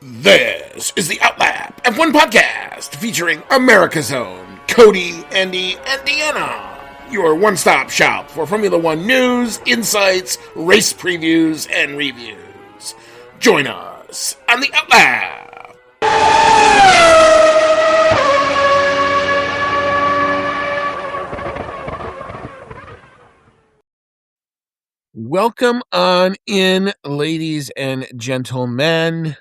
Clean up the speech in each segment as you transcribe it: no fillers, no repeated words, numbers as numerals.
This is the Outlap F1 podcast featuring America's own Cody, Andy, and Deanna. Your one-stop shop for Formula One news, insights, race previews, and reviews. Join us on the Outlap. Welcome on in, ladies and gentlemen.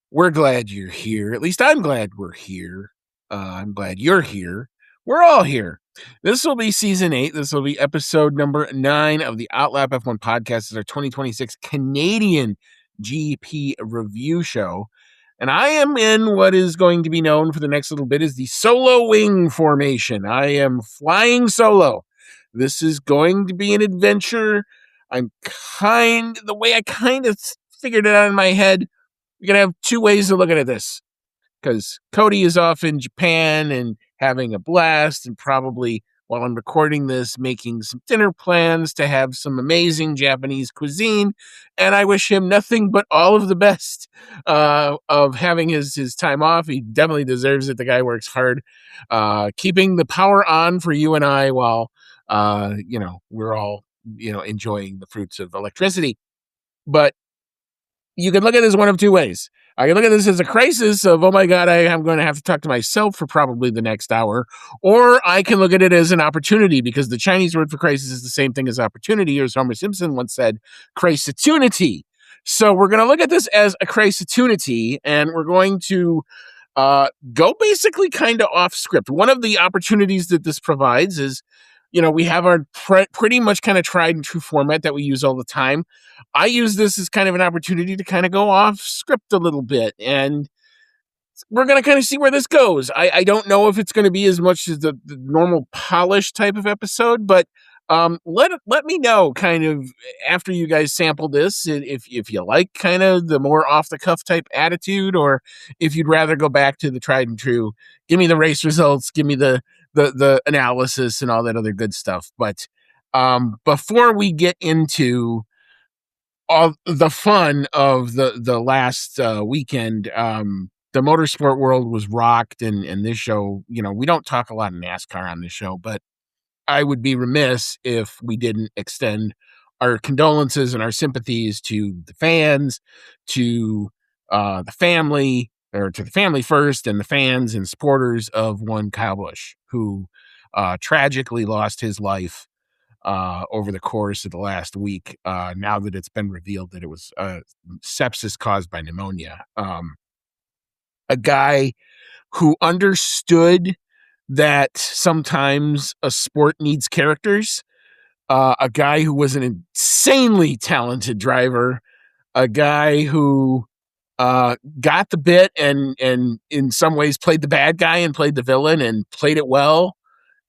We're glad you're here. At least I'm glad we're here. I'm glad you're here. We're all here. This will be season 8. This will be episode number 9 of the Outlap F1 podcast. It's our 2026 Canadian GP review show. And I am in what is going to be known for the next little bit as the solo wing formation. I am flying solo. This is going to be an adventure. The way I kind of figured it out in my head, you're going to have two ways of looking at this, because Cody is off in Japan and having a blast, and probably while I'm recording this, making some dinner plans to have some amazing Japanese cuisine. And I wish him nothing but all of the best of having his time off. He definitely deserves it. The guy works hard, keeping the power on for you and I while, we're all, enjoying the fruits of electricity. But you can look at this one of two ways. I can look at this as a crisis of, oh my God, I'm going to have to talk to myself for probably the next hour. Or I can look at it as an opportunity, because the Chinese word for crisis is the same thing as opportunity, or as Homer Simpson once said, crisis-tunity. So we're going to look at this as a crisis-tunity, and we're going to go basically kind of off script. One of the opportunities that this provides is, we have our pretty much kind of tried and true format that we use all the time. I use this as kind of an opportunity to kind of go off script a little bit, and we're going to kind of see where this goes. I don't know if it's going to be as much as the normal polished type of episode, but let me know kind of after you guys sample this if you like kind of the more off the cuff type attitude, or if you'd rather go back to the tried and true. Give me the race results, give me the analysis and all that other good stuff. But before we get into all the fun of the last weekend, the motorsport world was rocked, and this show, we don't talk a lot of NASCAR on this show, but I would be remiss if we didn't extend our condolences and our sympathies to the fans, to the family, or to the family first, and the fans and supporters of one Kyle Busch, who tragically lost his life over the course of the last week, now that it's been revealed that it was sepsis caused by pneumonia. A guy who understood that sometimes a sport needs characters, a guy who was an insanely talented driver, a guy who got the bit and in some ways played the bad guy and played the villain and played it well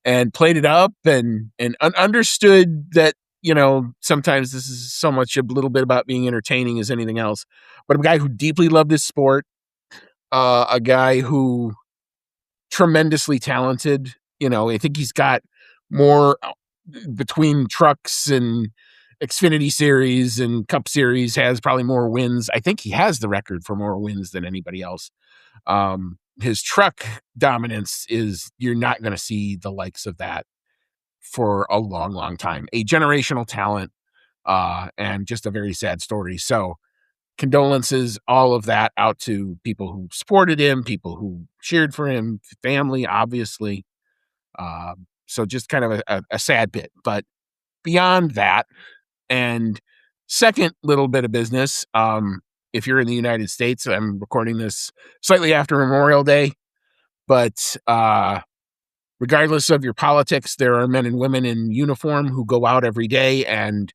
and played it up and understood that, sometimes this is so much a little bit about being entertaining as anything else, but a guy who deeply loved his sport, a guy who tremendously talented. I think he's got more between trucks and Xfinity Series and Cup Series, has probably more wins. I think he has the record for more wins than anybody else. His truck dominance you're not going to see the likes of that for a long, long time. A generational talent, and just a very sad story. So condolences, all of that out to people who supported him, people who cheered for him, family, obviously. So just kind of a sad bit. But beyond that, and second little bit of business, if you're in the United States, I'm recording this slightly after Memorial Day, but regardless of your politics, there are men and women in uniform who go out every day and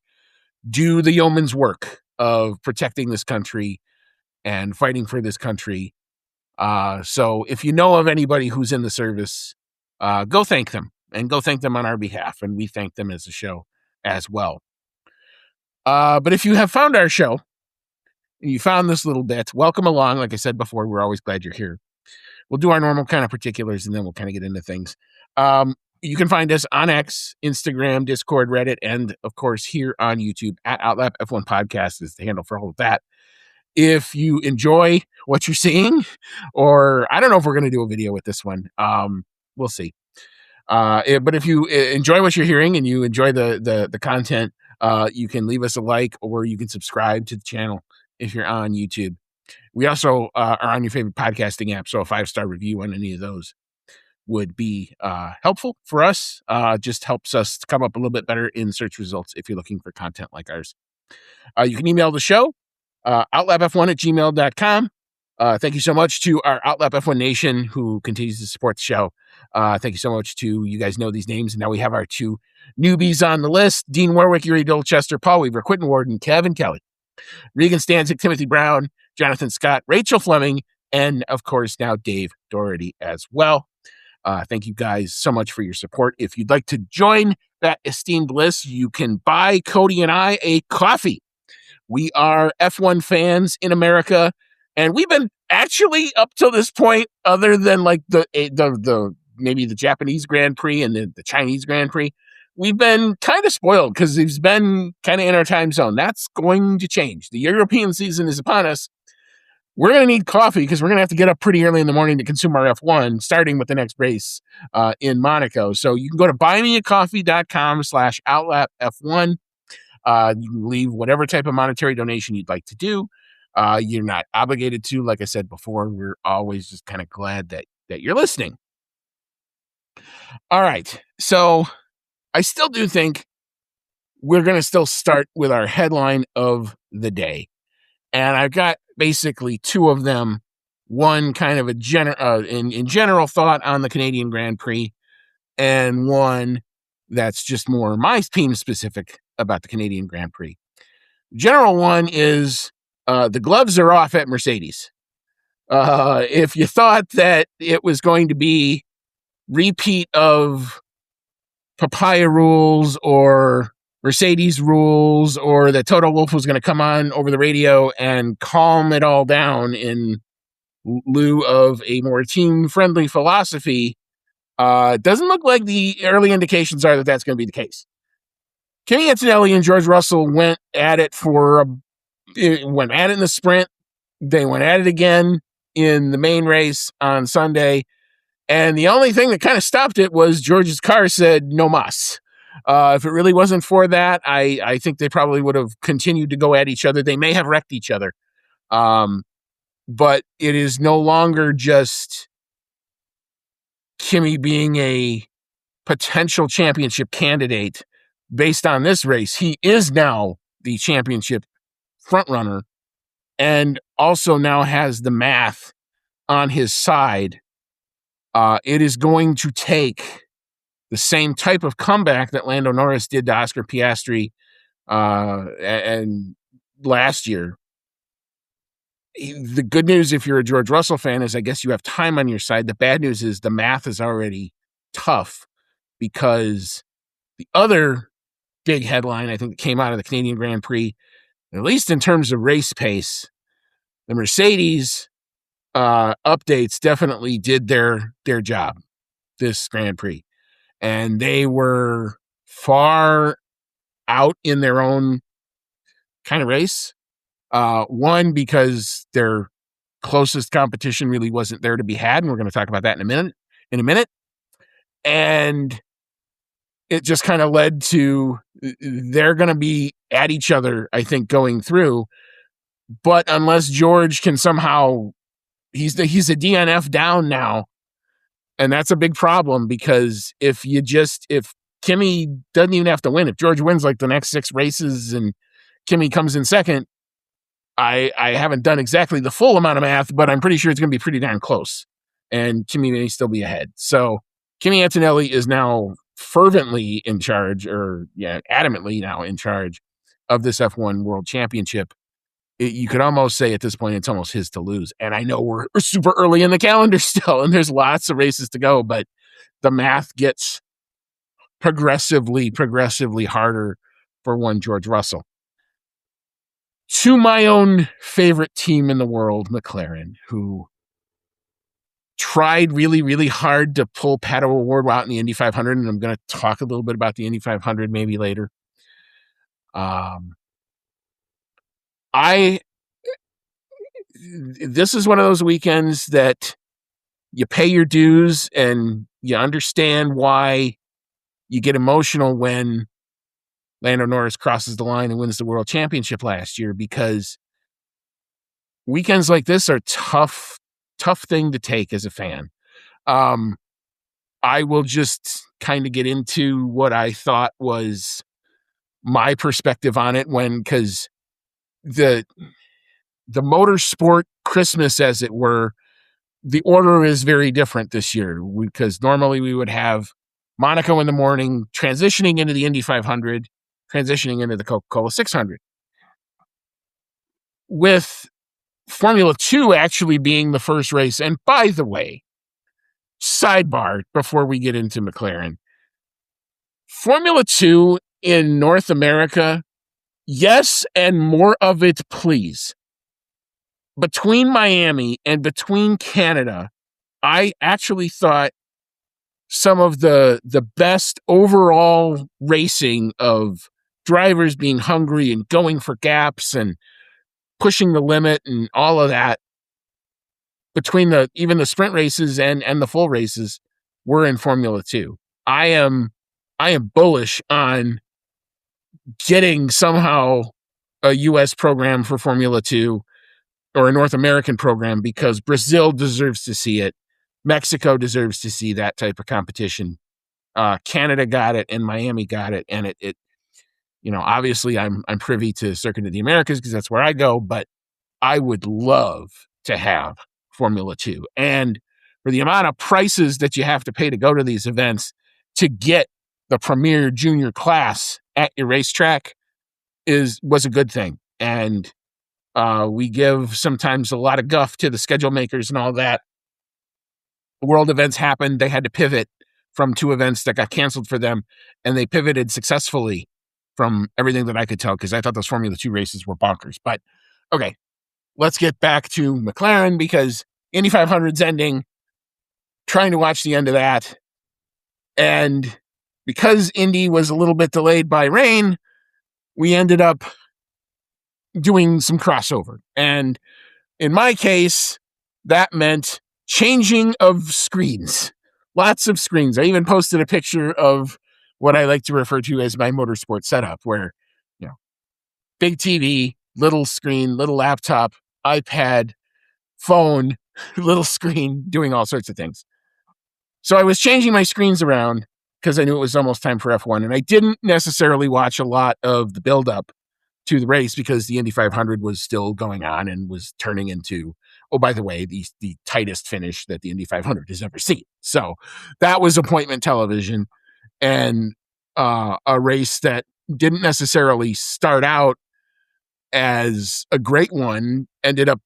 do the yeoman's work of protecting this country and fighting for this country. So if you know of anybody who's in the service, go thank them, and go thank them on our behalf. And we thank them as a show as well. But if you have found our show and you found this little bit, welcome along. Like I said before, we're always glad you're here. We'll do our normal kind of particulars, and then we'll kind of get into things. You can find us on X, Instagram, Discord, Reddit, and of course here on YouTube at Outlap F1 Podcast is the handle for all of that. if you enjoy what you're seeing, or I don't know if we're going to do a video with this one. We'll see. But if you enjoy what you're hearing and you enjoy the content, you can leave us a like, or you can subscribe to the channel if you're on YouTube. We also are on your favorite podcasting app, so a 5-star review on any of those would be helpful for us. Just helps us to come up a little bit better in search results if you're looking for content like ours. You can email the show, outlapf1@gmail.com. Thank you so much to our Outlap F1 Nation who continues to support the show. Thank you so much to you guys know these names. And now we have our 2 newbies on the list: Dean Warwick, Yuri Dolchester, Paul Weaver, Quentin Warden, Kevin Kelly, Regan Stanzik, Timothy Brown, Jonathan Scott, Rachel Fleming, and of course now Dave Doherty as well. Thank you guys so much for your support. If you'd like to join that esteemed list, you can buy Cody and I a coffee. We are F1 fans in America, and we've been actually up till this point, other than like the maybe the Japanese Grand Prix and the Chinese Grand Prix, we've been kind of spoiled because it's been kind of in our time zone. That's going to change. The European season is upon us. We're going to need coffee because we're going to have to get up pretty early in the morning to consume our F1, starting with the next race in Monaco. So you can go to buymeacoffee.com/outlapf1. You can leave whatever type of monetary donation you'd like to do. You're not obligated to. Like I said before, we're always just kind of glad that you're listening. All right. So I still do think we're going to still start with our headline of the day. And I've got basically 2 of them. One kind of a in general thought on the Canadian Grand Prix, and one that's just more my team specific about the Canadian Grand Prix. General one is the gloves are off at Mercedes. If you thought that it was going to be repeat of papaya rules or Mercedes rules, or that Toto Wolff was going to come on over the radio and calm it all down in lieu of a more team-friendly philosophy, doesn't look like the early indications are that that's going to be the case. Kimi Antonelli and George Russell went at it in the sprint. They went at it again in the main race on Sunday. And the only thing that kind of stopped it was George's car said no mas. If it really wasn't for that, I think they probably would have continued to go at each other. They may have wrecked each other. But it is no longer just Kimi being a potential championship candidate based on this race. He is now the championship frontrunner, and also now has the math on his side. It is going to take the same type of comeback that Lando Norris did to Oscar Piastri and last year. The good news, if you're a George Russell fan, is I guess you have time on your side. The bad news is the math is already tough, because the other big headline, I think, that came out of the Canadian Grand Prix, at least in terms of race pace, the Mercedes updates definitely did their job this Grand Prix. And they were far out in their own kind of race. One, because their closest competition really wasn't there to be had, and we're going to talk about that in a minute. And it just kind of led to they're going to be at each other, I think, going through. But unless George can somehow, he's a DNF down now. And that's a big problem, because if Kimi doesn't even have to win, if George wins like the next 6 races and Kimi comes in second, I haven't done exactly the full amount of math, but I'm pretty sure it's going to be pretty darn close. And Kimi may still be ahead. So Kimi Antonelli is now fervently in charge, adamantly now in charge of this F1 World Championship. You could almost say at this point it's almost his to lose. And I know we're super early in the calendar still, and there's lots of races to go, but the math gets progressively harder for one George Russell. To my own favorite team in the world, McLaren, who tried really, really hard to pull Pato O'Ward out in the Indy 500, and I'm going to talk a little bit about the Indy 500 maybe later. I this is one of those weekends that you pay your dues and you understand why you get emotional when Lando Norris crosses the line and wins the world championship last year, because weekends like this are tough thing to take as a fan. I will just kind of get into what I thought was my perspective on it, because the motorsport Christmas, as it were, the order is very different this year, because normally we would have Monaco in the morning, transitioning into the Indy 500, transitioning into the Coca-Cola 600. With Formula 2 actually being the first race, and by the way, sidebar before we get into McLaren, Formula 2 in North America, yes, and more of it, please. Between Miami and between Canada, I actually thought some of the best overall racing of drivers being hungry and going for gaps and pushing the limit and all of that, between even the sprint races and the full races, were in Formula 2. I am bullish on getting somehow a US program for Formula 2, or a North American program, because Brazil deserves to see it. Mexico deserves to see that type of competition. Canada got it and Miami got it. And it obviously I'm privy to Circuit of the Americas because that's where I go, but I would love to have Formula 2. And for the amount of prices that you have to pay to go to these events to get the premier junior class at your racetrack was a good thing. And we give sometimes a lot of guff to the schedule makers and all that. World events happened. They had to pivot from 2 events that got canceled for them, and they pivoted successfully from everything that I could tell, because I thought those Formula 2 races were bonkers. But okay, let's get back to McLaren, because Indy 500's ending, trying to watch the end of that. And because Indy was a little bit delayed by rain, we ended up doing some crossover. And in my case, that meant changing of screens. Lots of screens. I even posted a picture of what I like to refer to as my motorsport setup, where, big TV, little screen, little laptop, iPad, phone, little screen, doing all sorts of things. So I was changing my screens around because I knew it was almost time for F1, and I didn't necessarily watch a lot of the build-up to the race because the Indy 500 was still going on and was turning into, oh, by the way, the tightest finish that the Indy 500 has ever seen. So that was appointment television, and a race that didn't necessarily start out as a great one ended up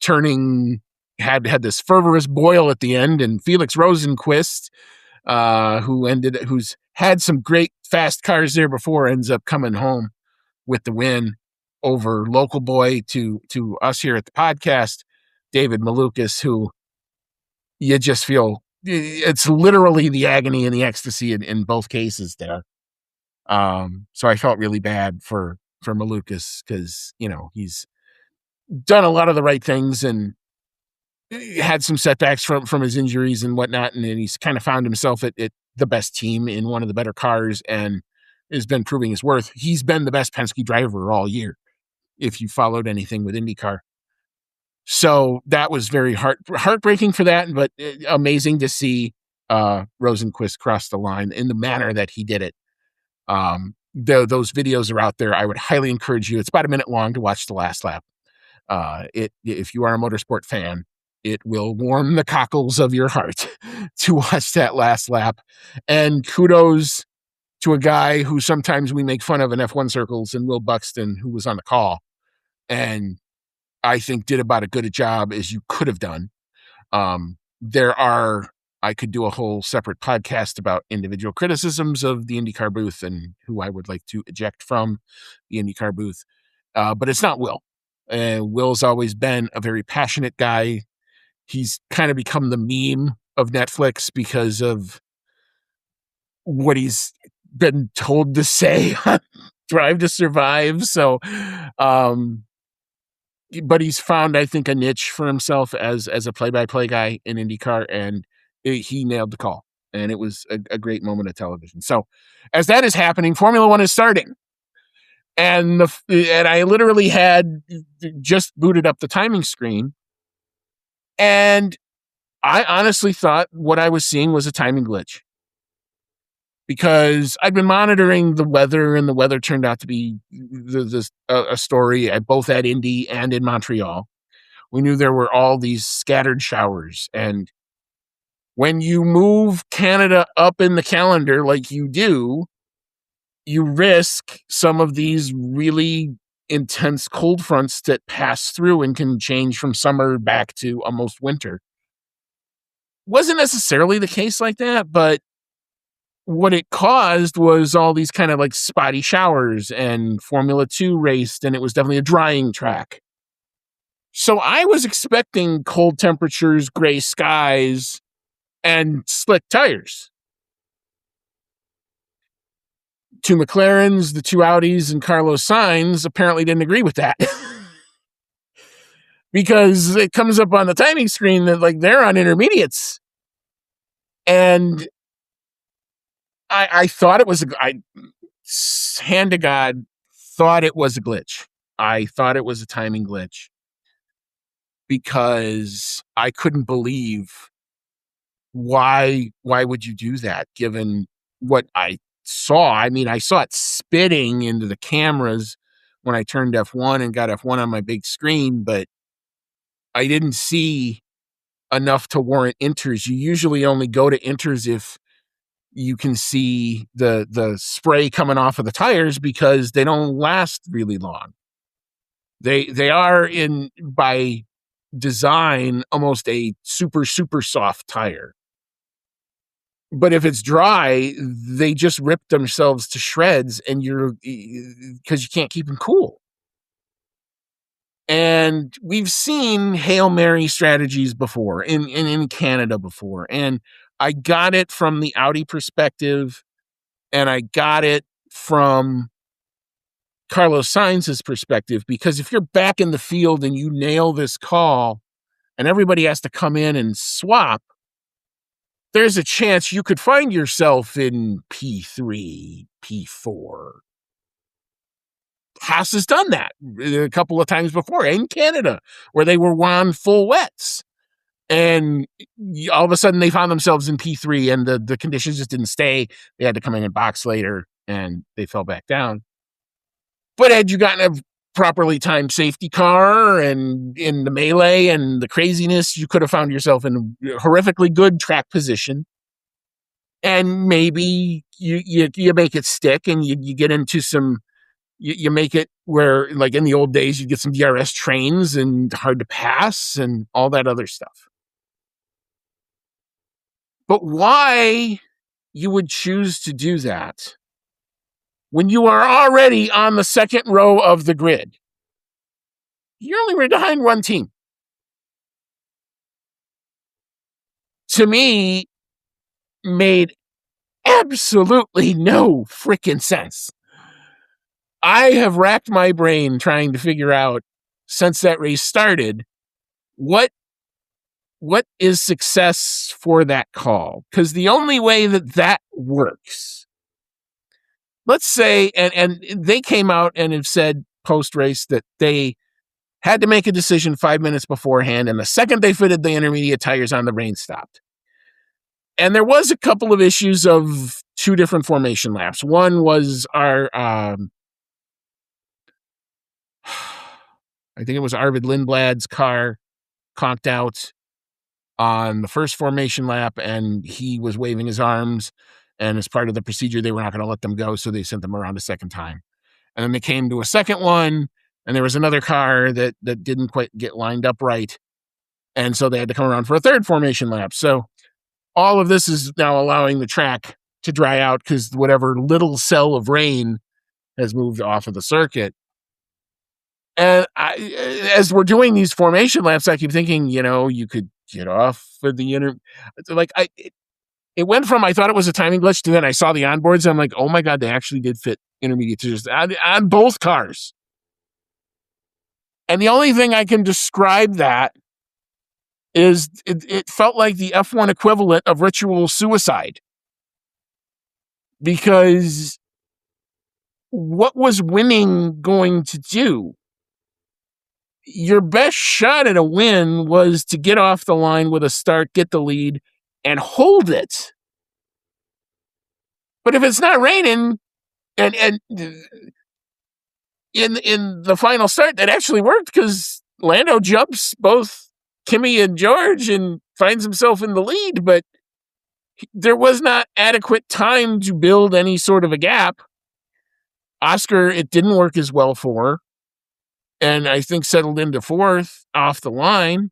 had this fervorous boil at the end, and Felix Rosenqvist, who's had some great fast cars there before, ends up coming home with the win over local boy to us here at the podcast, David Malukas, who you just feel it's literally the agony and the ecstasy in both cases there. So I felt really bad for Malukas, because he's done a lot of the right things and had some setbacks from his injuries and whatnot, and then he's kind of found himself at the best team in one of the better cars and has been proving his worth. He's been the best Penske driver all year, if you followed anything with IndyCar. So that was very heartbreaking for that, but amazing to see Rosenqvist cross the line in the manner that he did it. Those videos are out there. I would highly encourage you. It's about a minute long to watch the last lap. If you are a motorsport fan, it will warm the cockles of your heart to watch that last lap. And kudos to a guy who sometimes we make fun of in F1 circles, and Will Buxton, who was on the call, and I think did about as good a job as you could have done. I could do a whole separate podcast about individual criticisms of the IndyCar booth and who I would like to eject from the IndyCar booth. But it's not Will. Will's always been a very passionate guy. He's kind of become the meme of Netflix because of what he's been told to say on Drive to Survive. So but he's found, I think, a niche for himself as a play-by-play guy in IndyCar, and he nailed the call, and it was a great moment of television. So, as that is happening, Formula One is starting, and I literally had just booted up the timing screen, and I honestly thought what I was seeing was a timing glitch because I'd been monitoring the weather, and the weather turned out to be a story at both at Indy and in Montreal. We knew there were all these scattered showers, and when you move Canada up in the calendar like you do, you risk some of these really intense cold fronts that pass through and can change from summer back to almost winter. Wasn't necessarily the case like that, but what it caused was all these kind of like spotty showers, and Formula 2 raced, and it was definitely a drying track. So I was expecting cold temperatures, gray skies, and slick tires. Two McLarens, the two Audis, and Carlos Sainz apparently didn't agree with that. Because it comes up on the timing screen that like they're on intermediates. And I thought it was hand to God, thought it was a glitch. I thought it was a timing glitch because I couldn't believe why would you do that given what I saw. I mean, I saw it spitting into the cameras when I turned F1 and got F1 on my big screen, but I didn't see enough to warrant inters. You usually only go to inters if you can see the spray coming off of the tires because they don't last really long. They are in by design almost a super soft tire. But if it's dry, they just rip themselves to shreds, and because you can't keep them cool. And we've seen Hail Mary strategies before in Canada before. And I got it from the Audi perspective, and I got it from Carlos Sainz's perspective, because if you're back in the field and you nail this call and everybody has to come in and swap, there's a chance you could find yourself in P3, P4. Haas has done that a couple of times before in Canada, where they were on full wets. And all of a sudden they found themselves in P3, and the conditions just didn't stay. They had to come in and box later, and they fell back down. But had you gotten a properly timed safety car and in the melee and the craziness, you could have found yourself in a horrifically good track position. And maybe you make it stick, and you get into some, you make it where, like in the old days, you get some DRS trains and hard to pass and all that other stuff. But why you would choose to do that when you are already on the second row of the grid? You're only behind one team. To me, made absolutely no freaking sense. I have racked my brain trying to figure out, since that race started, what is success for that call? Because the only way that works, let's say, and they came out and have said post-race that they had to make a decision 5 minutes beforehand, and the second they fitted the intermediate tires on, the rain stopped. And there was a couple of issues of two different formation laps. One was our I think it was Arvid Lindblad's car conked out on the first formation lap, and he was waving his arms, and as part of the procedure, they were not going to let them go, so they sent them around a second time. And then they came to a second one, and there was another car that didn't quite get lined up right, and so they had to come around for a third formation lap. So all of this is now allowing the track to dry out because whatever little cell of rain has moved off of the circuit. And as we're doing these formation laps, I keep thinking, you could get off for the it went from, I thought it was a timing glitch, to then I saw the onboards, and I'm like, oh my God, they actually did fit intermediate to just on both cars. And the only thing I can describe that is it felt like the F1 equivalent of ritual suicide. Because what was winning going to do? Your best shot at a win was to get off the line with a start, get the lead, and hold it. But if it's not raining, and in the final start, that actually worked because Lando jumps both Kimi and George and finds himself in the lead, but there was not adequate time to build any sort of a gap. Oscar, it didn't work as well for, and I think settled into fourth off the line.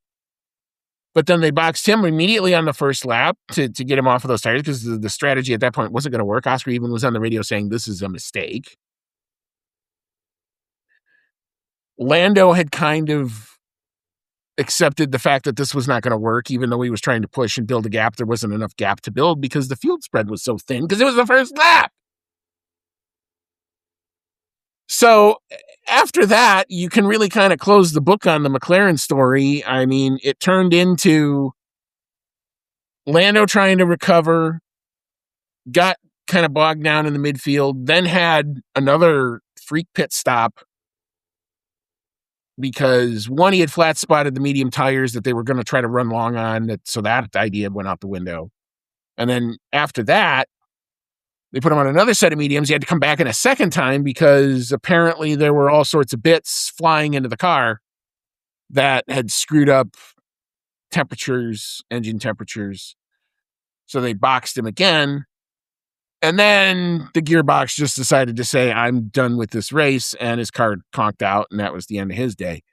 But then they boxed him immediately on the first lap to get him off of those tires because the strategy at that point wasn't going to work. Oscar even was on the radio saying this is a mistake. Lando had kind of accepted the fact that this was not going to work, even though he was trying to push and build a gap. There wasn't enough gap to build because the field spread was so thin because it was the first lap. So after that, you can really kind of close the book on the McLaren story. I mean, it turned into Lando trying to recover, got kind of bogged down in the midfield, then had another freak pit stop because one, he had flat spotted the medium tires that they were going to try to run long on, so that idea went out the window. And then after that, they put him on another set of mediums. He had to come back in a second time because apparently there were all sorts of bits flying into the car that had screwed up temperatures, engine temperatures. So they boxed him again. And then the gearbox just decided to say, I'm done with this race, and his car conked out, and that was the end of his day.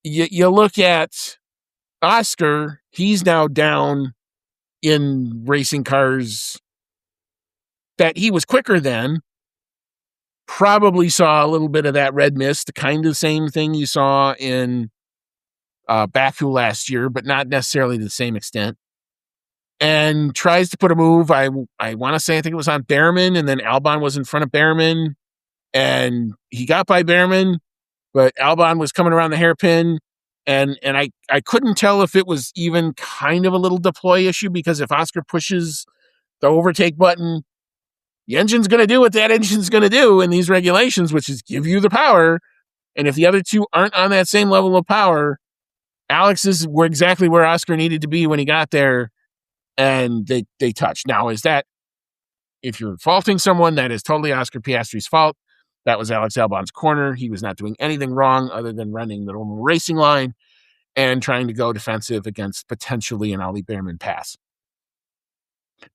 You look at Oscar, he's now down in racing cars that he was quicker than, probably saw a little bit of that red mist, the kind of same thing you saw in Baku last year, but not necessarily to the same extent. And tries to put a move. I want to say, I think it was on Behrman, and then Albon was in front of Behrman, and he got by Behrman, but Albon was coming around the hairpin, and I couldn't tell if it was even kind of a little deploy issue, because if Oscar pushes the overtake button, the engine's going to do what that engine's going to do in these regulations, which is give you the power. And if the other two aren't on that same level of power, Alex is exactly where Oscar needed to be when he got there, and they touched. Now, is that, if you're faulting someone, that is totally Oscar Piastri's fault. That was Alex Albon's corner. He was not doing anything wrong other than running the normal racing line and trying to go defensive against potentially an Ollie Behrman pass.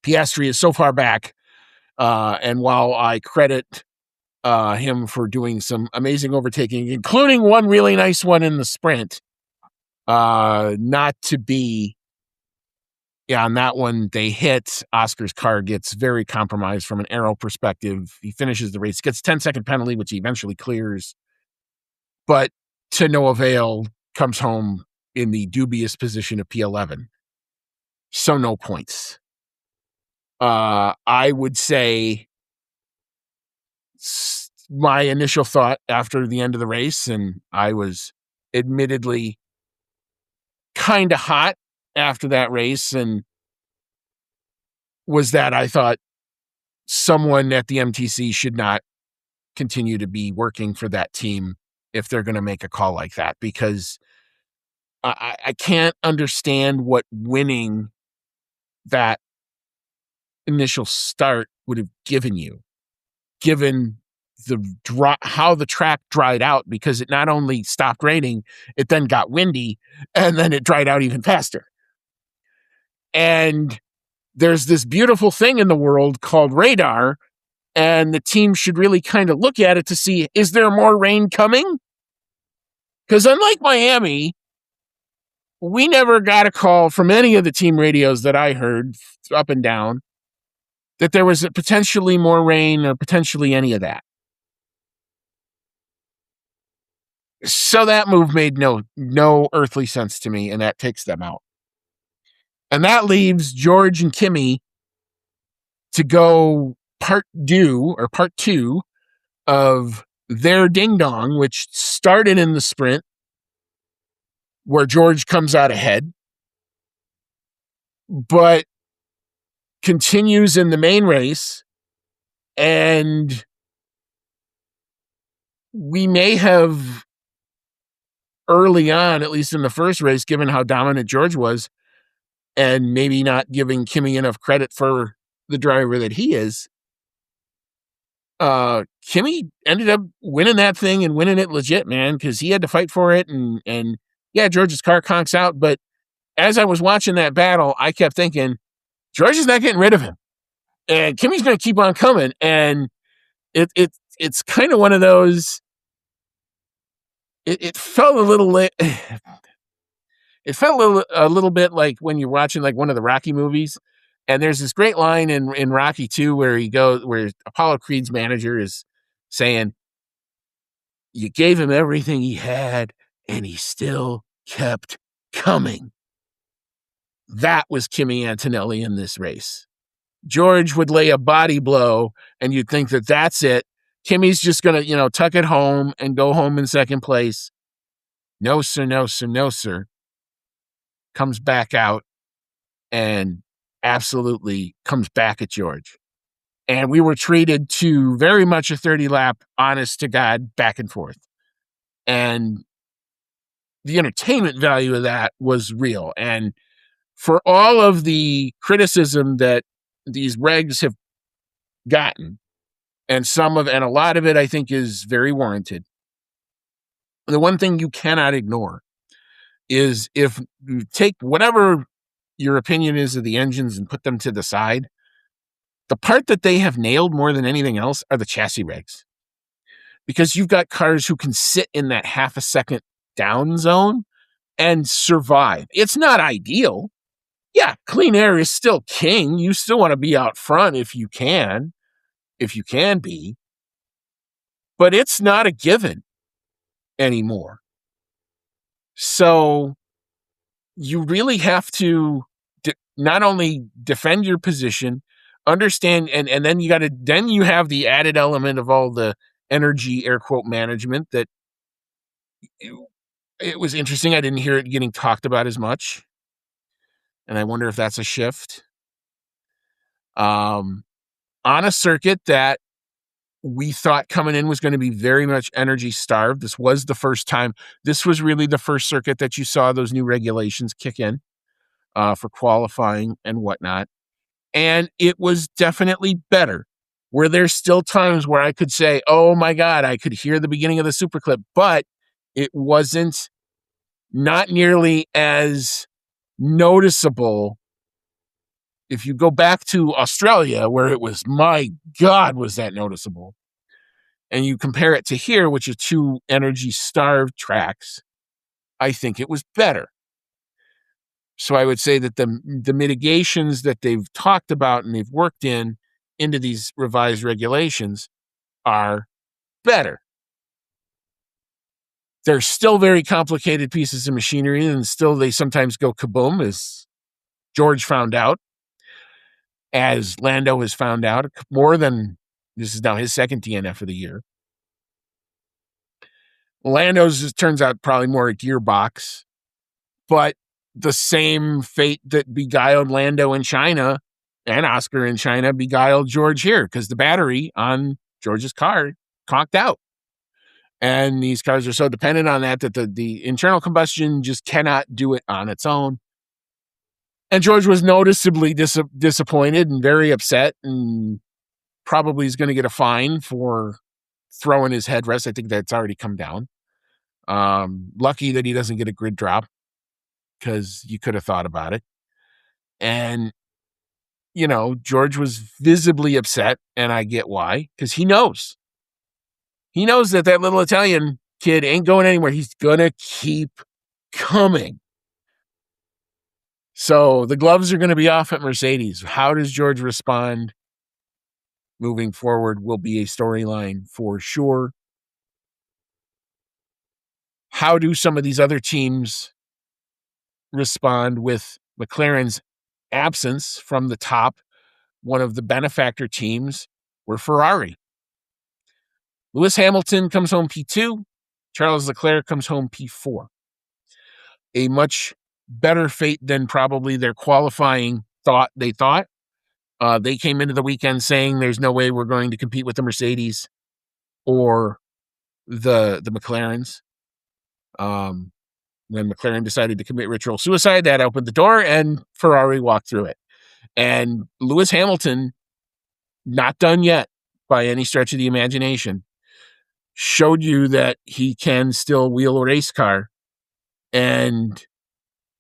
Piastri is so far back, and while I credit him for doing some amazing overtaking, including one really nice one in the sprint, not to be, on that one, they hit, Oscar's car gets very compromised from an aero perspective. He finishes the race, gets a 10-second penalty, which he eventually clears, but to no avail, comes home in the dubious position of P11. So no points. I would say my initial thought after the end of the race, and I was admittedly kind of hot after that race, and was that I thought someone at the MTC should not continue to be working for that team if they're going to make a call like that, because I can't understand what winning that initial start would have given you, given how the track dried out, because it not only stopped raining, it then got windy, and then it dried out even faster. And there's this beautiful thing in the world called radar, and the team should really kind of look at it to see, is there more rain coming? Because unlike Miami, we never got a call from any of the team radios that I heard up and down that there was potentially more rain or potentially any of that. So that move made no earthly sense to me, and that takes them out. And that leaves George and Kimi to go part two of their ding dong, which started in the sprint where George comes out ahead, but continues in the main race. And we may have early on, at least in the first race, given how dominant George was, and maybe not giving Kimi enough credit for the driver that he is, Kimi ended up winning that thing and winning it legit, man, because he had to fight for it. And yeah, George's car conks out. But as I was watching that battle, I kept thinking, George is not getting rid of him. And Kimi's going to keep on coming. And it's kind of one of those, it felt a little it felt a little bit like when you're watching like one of the Rocky movies, and there's this great line in Rocky 2 where Apollo Creed's manager is saying, "You gave him everything he had, and he still kept coming." That was Kimi Antonelli in this race. George would lay a body blow, and you'd think that that's it. Kimi's just gonna, tuck it home and go home in second place. No, sir, no, sir, no, sir. Comes back out and absolutely comes back at George. And we were treated to very much a 30-lap, honest to God, back and forth. And the entertainment value of that was real. And for all of the criticism that these regs have gotten, and a lot of it I think is very warranted, the one thing you cannot ignore is if you take whatever your opinion is of the engines and put them to the side, the part that they have nailed more than anything else are the chassis regs. Because you've got cars who can sit in that half a second down zone and survive. It's not ideal. Yeah, clean air is still king. You still want to be out front if you can be. But it's not a given anymore. So you really have to not only defend your position, understand, and then you have the added element of all the energy, air quote, management that it was interesting. I didn't hear it getting talked about as much. And I wonder if that's a shift. On a circuit that we thought coming in was going to be very much energy starved. This was really the first circuit that you saw those new regulations kick in for qualifying and whatnot. And it was definitely better. Where there's still times where I could say, oh my God, I could hear the beginning of the super clip, but it wasn't not nearly as noticeable. If you go back to Australia, where it was, my God, was that noticeable? And you compare it to here, which are two energy-starved tracks, I think it was better. So I would say that the mitigations that they've talked about and they've worked into these revised regulations are better. They're still very complicated pieces of machinery, and still they sometimes go kaboom, as George found out, as Lando has found out more than this is now his second DNF of the year. Lando's turns out probably more a gearbox, but the same fate that beguiled Lando in China and Oscar in China beguiled George here, because the battery on George's car conked out. And these cars are so dependent on that the internal combustion just cannot do it on its own. And George was noticeably disappointed and very upset, and probably is going to get a fine for throwing his headrest. I think that's already come down. Lucky that he doesn't get a grid drop, because you could have thought about it. And, George was visibly upset, and I get why, because he knows. He knows that little Italian kid ain't going anywhere. He's going to keep coming. So the gloves are going to be off at Mercedes. How does George respond moving forward will be a storyline for sure. How do some of these other teams respond with McLaren's absence from the top? One of the benefactor teams were Ferrari. Lewis Hamilton comes home P2. Charles Leclerc comes home P4. A much better fate than probably their qualifying thought. They came into the weekend saying there's no way we're going to compete with the Mercedes or the McLarens. When McLaren decided to commit ritual suicide, that opened the door, and Ferrari walked through it. And Lewis Hamilton, not done yet by any stretch of the imagination, showed you that he can still wheel a race car, and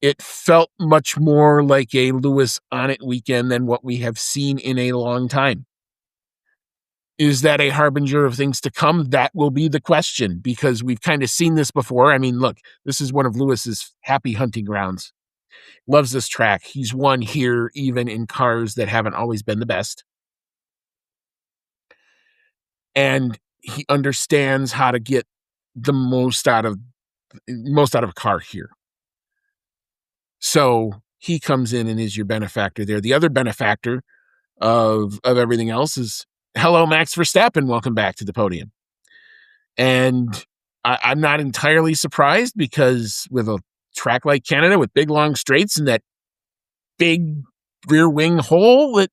it felt much more like a Lewis on it weekend than what we have seen in a long time. Is that a harbinger of things to come? That will be the question, because we've kind of seen this before. I mean, look, this is one of Lewis's happy hunting grounds. Loves this track. He's won here even in cars that haven't always been the best. And he understands how to get the most out of a car here. So he comes in and is your benefactor there. The other benefactor of everything else is, hello, Max Verstappen. Welcome back to the podium. And I'm not entirely surprised, because with a track like Canada with big long straights and that big rear wing hole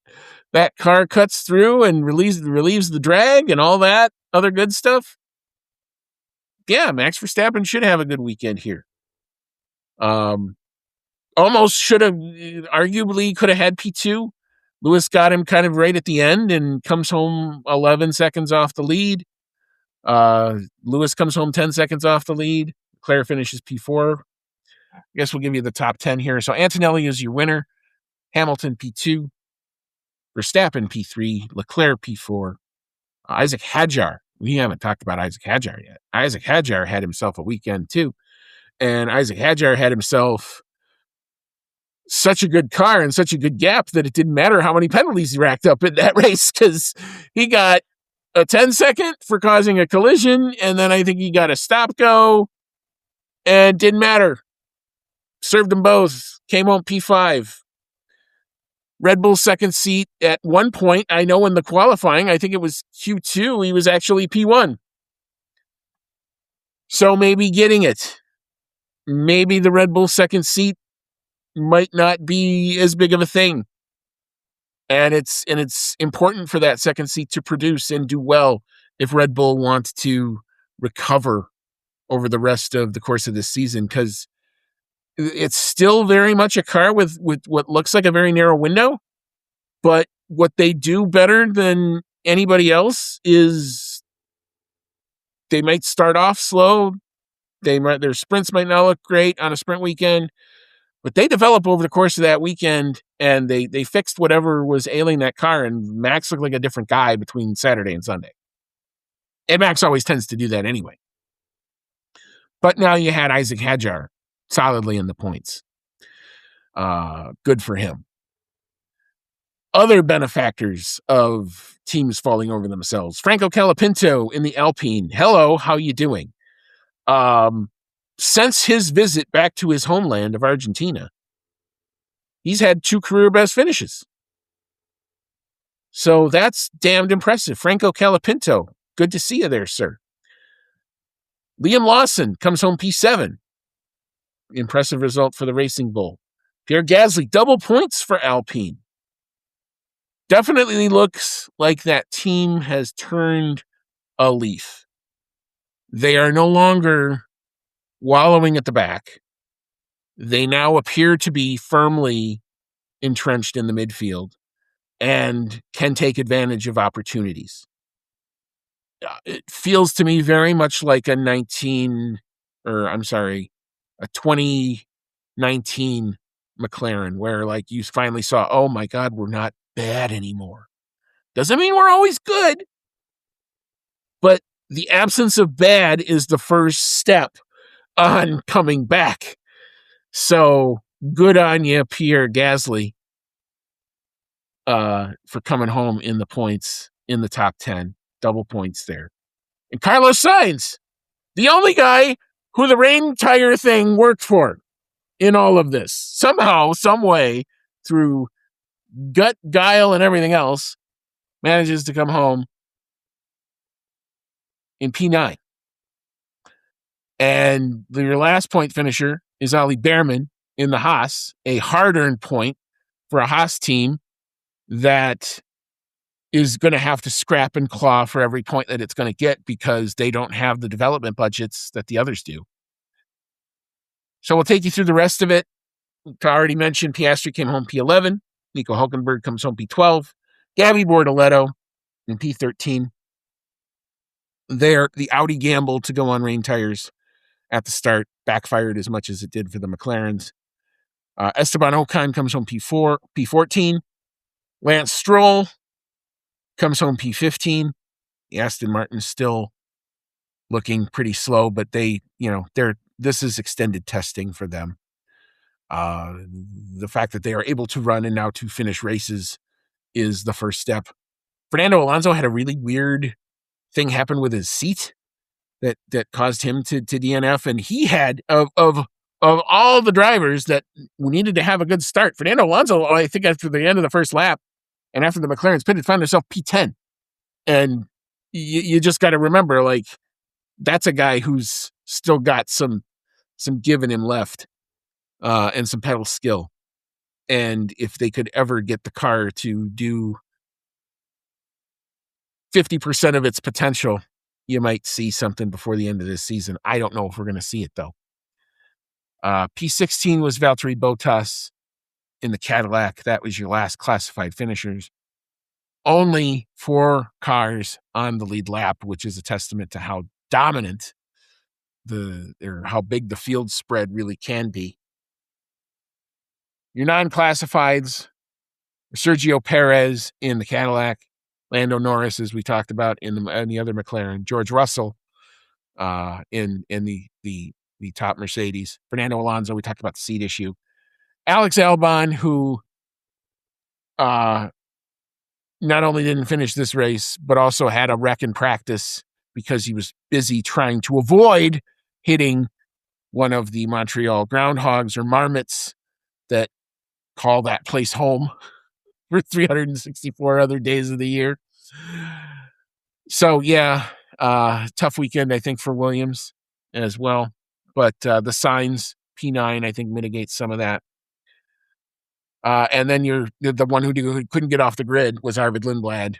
that car cuts through and relieves the drag and all that other good stuff. Yeah, Max Verstappen should have a good weekend here. Almost should have, arguably could have had P2. Lewis got him kind of right at the end and comes home 11 seconds off the lead. Lewis comes home 10 seconds off the lead. Claire finishes P4. I guess we'll give you the top 10 here. So Antonelli is your winner. Hamilton P2. Verstappen P3. Leclerc P4. Isaac Hadjar. We haven't talked about Isaac Hadjar yet. Isaac Hadjar had himself a weekend too. And Isaac Hadjar had himself such a good car and such a good gap that it didn't matter how many penalties he racked up in that race, because he got a 10-second for causing a collision, and then I think he got a stop-go, and didn't matter. Served them both. Came home P5. Red Bull second seat at one point. I know in the qualifying, I think it was Q2, he was actually P1. So maybe getting it. Maybe the Red Bull second seat might not be as big of a thing. And it's important for that second seat to produce and do well if Red Bull wants to recover over the rest of the course of this season, because it's still very much a car with what looks like a very narrow window. But what they do better than anybody else is they might start off slow. Their sprints might not look great on a sprint weekend, but they develop over the course of that weekend, and they fixed whatever was ailing that car, and Max looked like a different guy between Saturday and Sunday. And Max always tends to do that anyway. But now you had Isaac Hadjar solidly in the points. Good for him. Other benefactors of teams falling over themselves. Franco Colapinto in the Alpine. Hello, how you doing? Since his visit back to his homeland of Argentina, he's had 2 career best finishes. So that's damned impressive. Franco Colapinto, good to see you there, sir. Liam Lawson comes home P7. Impressive result for the Racing Bull. Pierre Gasly, double points for Alpine. Definitely looks like that team has turned a leaf. They are no longer wallowing at the back. They now appear to be firmly entrenched in the midfield and can take advantage of opportunities. It feels to me very much like a 2019 McLaren, where like you finally saw, oh my God, we're not bad anymore. Doesn't mean we're always good, but the absence of bad is the first step on coming back. So good on you, Pierre Gasly, for coming home in the points in the top 10. Double points there. And Carlos Sainz, the only guy who the rain tire thing worked for in all of this. Somehow, some way, through gut, guile, and everything else, manages to come home in P9. And your last point finisher is Ollie Behrman in the Haas, a hard-earned point for a Haas team that is going to have to scrap and claw for every point that it's going to get because they don't have the development budgets that the others do. So we'll take you through the rest of it. I already mentioned Piastri came home P11. Nico Hulkenberg comes home P12. Gabby Bortoleto in P13. There, the Audi gamble to go on rain tires at the start backfired as much as it did for the McLarens. Esteban Ocon comes home P14. Lance Stroll comes home P15. The Aston Martin's still looking pretty slow, but this is extended testing for them. The fact that they are able to run and now to finish races is the first step. Fernando Alonso had a really weird thing happen with his seat that caused him to DNF, and he had of all the drivers that needed to have a good start, Fernando Alonso, I think after the end of the first lap and after the McLaren's pitted, found himself P10. And you just got to remember, like, that's a guy who's still got some give in him left, and some pedal skill. And if they could ever get the car to do 50% of its potential, you might see something before the end of this season. I don't know if we're going to see it, though. P16 was Valtteri Bottas in the Cadillac. That was your last classified finishers. Only 4 cars on the lead lap, which is a testament to how dominant or how big the field spread really can be. Your non-classifieds, Sergio Perez in the Cadillac, Lando Norris, as we talked about, in the other McLaren, George Russell in the top Mercedes, Fernando Alonso, we talked about the seat issue, Alex Albon, who not only didn't finish this race, but also had a wreck in practice because he was busy trying to avoid hitting one of the Montreal groundhogs or marmots that call that place home for 364 other days of the year. So, yeah, tough weekend, I think, for Williams as well. But the signs, P9, I think, mitigates some of that. And then the one who couldn't get off the grid was Arvid Lindblad,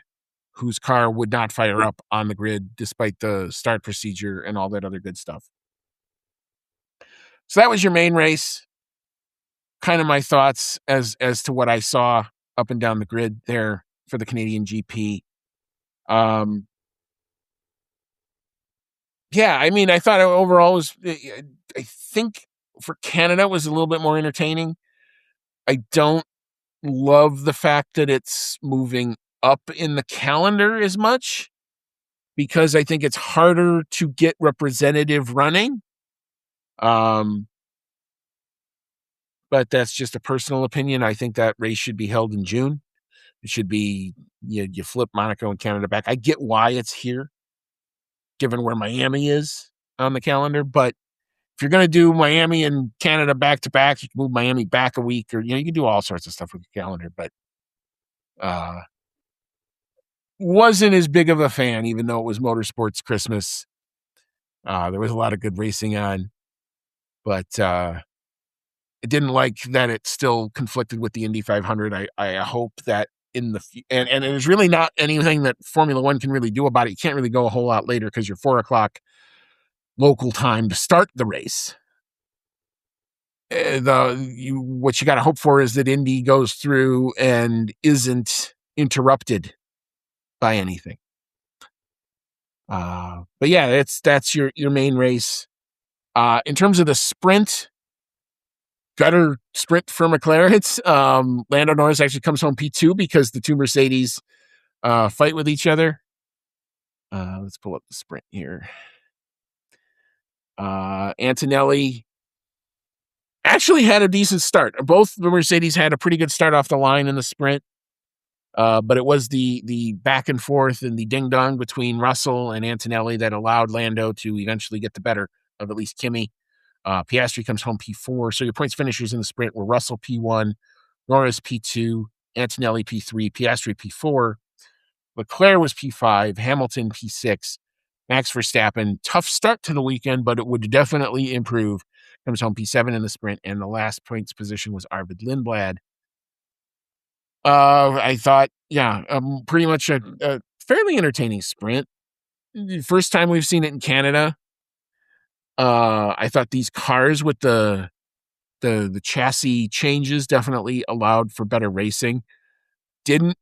whose car would not fire up on the grid despite the start procedure and all that other good stuff. So that was your main race. Kind of my thoughts as to what I saw up and down the grid there for the Canadian GP. Yeah, I mean, I thought overall I think for Canada it was a little bit more entertaining. I don't love the fact that it's moving up in the calendar as much because I think it's harder to get representative running. But that's just a personal opinion. I think that race should be held in June. It should be, you flip Monaco and Canada back. I get why it's here, given where Miami is on the calendar. But if you're going to do Miami and Canada back to back, you can move Miami back a week, or you can do all sorts of stuff with the calendar. But wasn't as big of a fan, even though it was Motorsports Christmas. There was a lot of good racing on, but I didn't like that it still conflicted with the Indy 500. I hope that in the and there's really not anything that Formula One can really do about it. You can't really go a whole lot later because you're 4:00 local time to start the race. What you got to hope for is that Indy goes through and isn't interrupted by anything. But yeah, that's your main race. In terms of the sprint, gutter sprint for McLaren's. Lando Norris actually comes home P2 because the two Mercedes fight with each other. Let's pull up the sprint here. Antonelli actually had a decent start. Both the Mercedes had a pretty good start off the line in the sprint. But it was the back and forth and the ding-dong between Russell and Antonelli that allowed Lando to eventually get the better of at least Kimi. Piastri comes home P4. So your points finishers in the sprint were Russell P1, Norris P2, Antonelli P3, Piastri P4. Leclerc was P5, Hamilton P6, Max Verstappen, tough start to the weekend, but it would definitely improve. Comes home P7 in the sprint, and the last points position was Arvid Lindblad. I thought, pretty much a fairly entertaining sprint. First time we've seen it in Canada. I thought these cars with the chassis changes definitely allowed for better racing. Didn't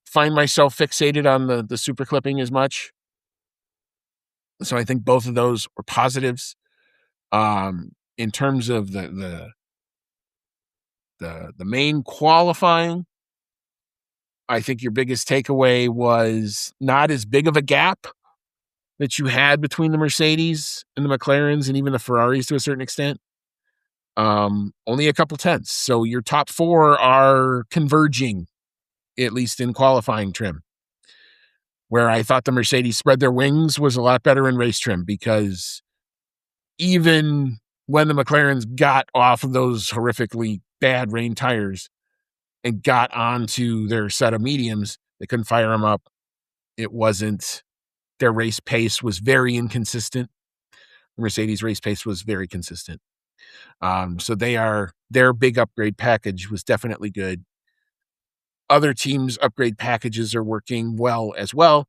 find myself fixated on the super clipping as much. So I think both of those were positives. In terms of the main qualifying, I think your biggest takeaway was not as big of a gap that you had between the Mercedes and the McLarens and even the Ferraris to a certain extent. Only a couple tenths. So your top four are converging, at least in qualifying trim. Where I thought the Mercedes spread their wings was a lot better in race trim, because even when the McLarens got off of those horrifically bad rain tires and got onto their set of mediums, they couldn't fire them up. Their race pace was very inconsistent. The Mercedes race pace was very consistent. So their big upgrade package was definitely good. Other teams' upgrade packages are working well as well.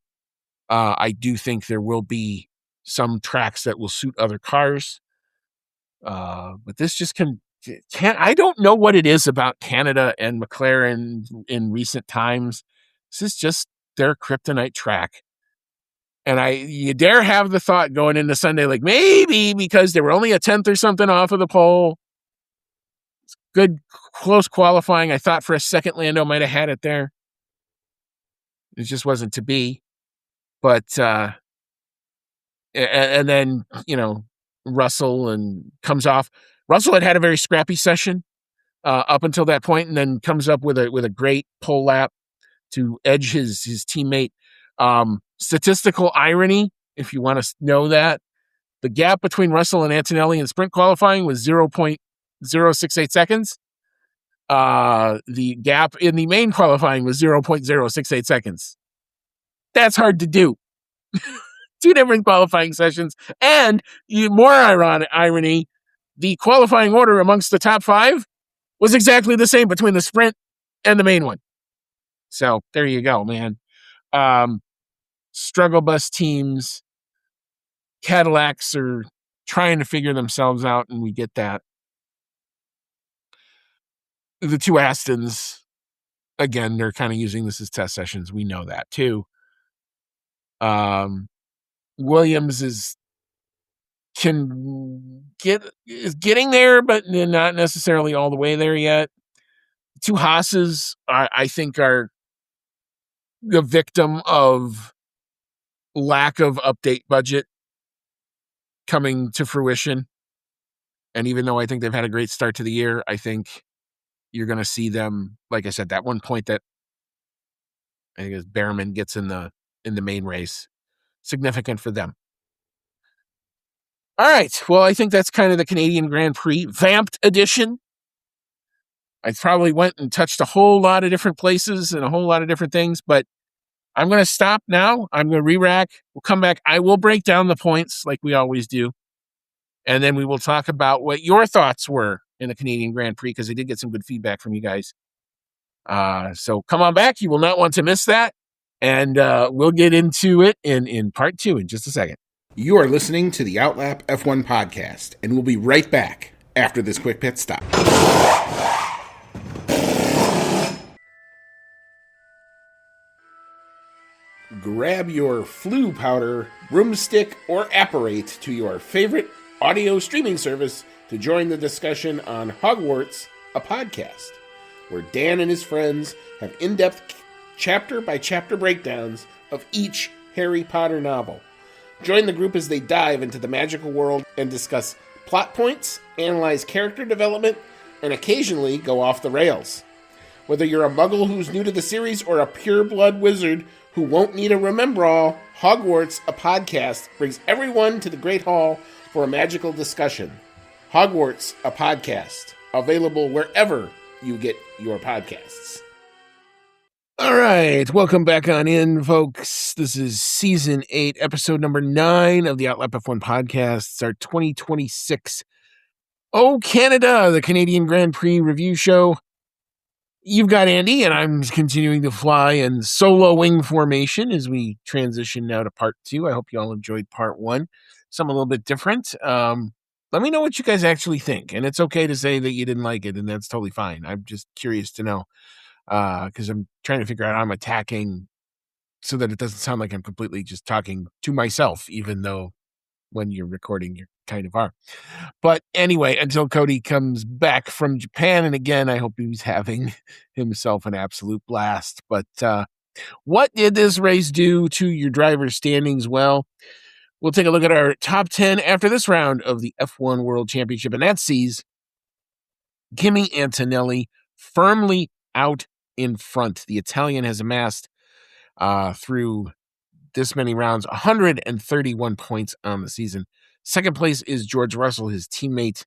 I do think there will be some tracks that will suit other cars. But this just can't, I don't know what it is about Canada and McLaren in recent times. This is just their kryptonite track. And you dare have the thought going into Sunday, like maybe because they were only a tenth or something off of the pole. It's good, close qualifying. I thought for a second Lando might have had it there. It just wasn't to be. But, and then, Russell comes off. Russell had a very scrappy session up until that point, and then comes up with a great pole lap to edge his teammate. Statistical irony, if you want to know that, the gap between Russell and Antonelli in sprint qualifying was 0.068 seconds. The gap in the main qualifying was 0.068 seconds. That's hard to do. Two different qualifying sessions. And more irony, the qualifying order amongst the top five was exactly the same between the sprint and the main one. So there you go, man. Struggle bus teams, Cadillacs are trying to figure themselves out, and we get that. The two Astons, again, they're kind of using this as test sessions. We know that too. Williams is getting there, but not necessarily all the way there yet. The two Haas's, I think, are the victim of lack of update budget coming to fruition. And even though I think they've had a great start to the year, I think you're going to see them, like I said, that one point that I think as Behrman gets in the main race, significant for them. All right. Well, I think that's kind of the Canadian Grand Prix vamped edition. I probably went and touched a whole lot of different places and a whole lot of different things, but I'm going to stop now. I'm going to re-rack. We'll come back. I will break down the points like we always do. And then we will talk about what your thoughts were in the Canadian Grand Prix, because I did get some good feedback from you guys. So come on back. You will not want to miss that. And we'll get into it in part 2 in just a second. You are listening to the Outlap F1 podcast, and we'll be right back after this quick pit stop. Grab your flu powder, broomstick, or apparate to your favorite audio streaming service to join the discussion on Hogwarts, a podcast, where Dan and his friends have in-depth chapter-by-chapter breakdowns of each Harry Potter novel. Join the group as they dive into the magical world and discuss plot points, analyze character development, and occasionally go off the rails. Whether you're a muggle who's new to the series or a pure-blood wizard who won't need a remember-all, Hogwarts, a podcast, brings everyone to the Great Hall for a magical discussion. Hogwarts, a podcast, available wherever you get your podcasts. All right, welcome back on in, folks. This is season 8, episode number 9 of the Outlap F1 podcast. It's our 2026 Oh Canada, the Canadian Grand Prix review show. You've got Andy, and I'm continuing to fly in solo wing formation as we transition now to part 2. I hope you all enjoyed part 1. Something a little bit different. Let me know what you guys actually think, and it's okay to say that you didn't like it, and that's totally fine. I'm just curious to know, because I'm trying to figure out how I'm attacking so that it doesn't sound like I'm completely just talking to myself, even though when you're recording, you kind of are. But anyway, until Cody comes back from Japan, and again, I hope he's having himself an absolute blast. But what did this race do to your driver's standings? Well, we'll take a look at our top 10 after this round of the F1 World Championship, and that sees Kimi Antonelli firmly out in front. The Italian has amassed through this many rounds 131 points on the season. Second place is George Russell, his teammate.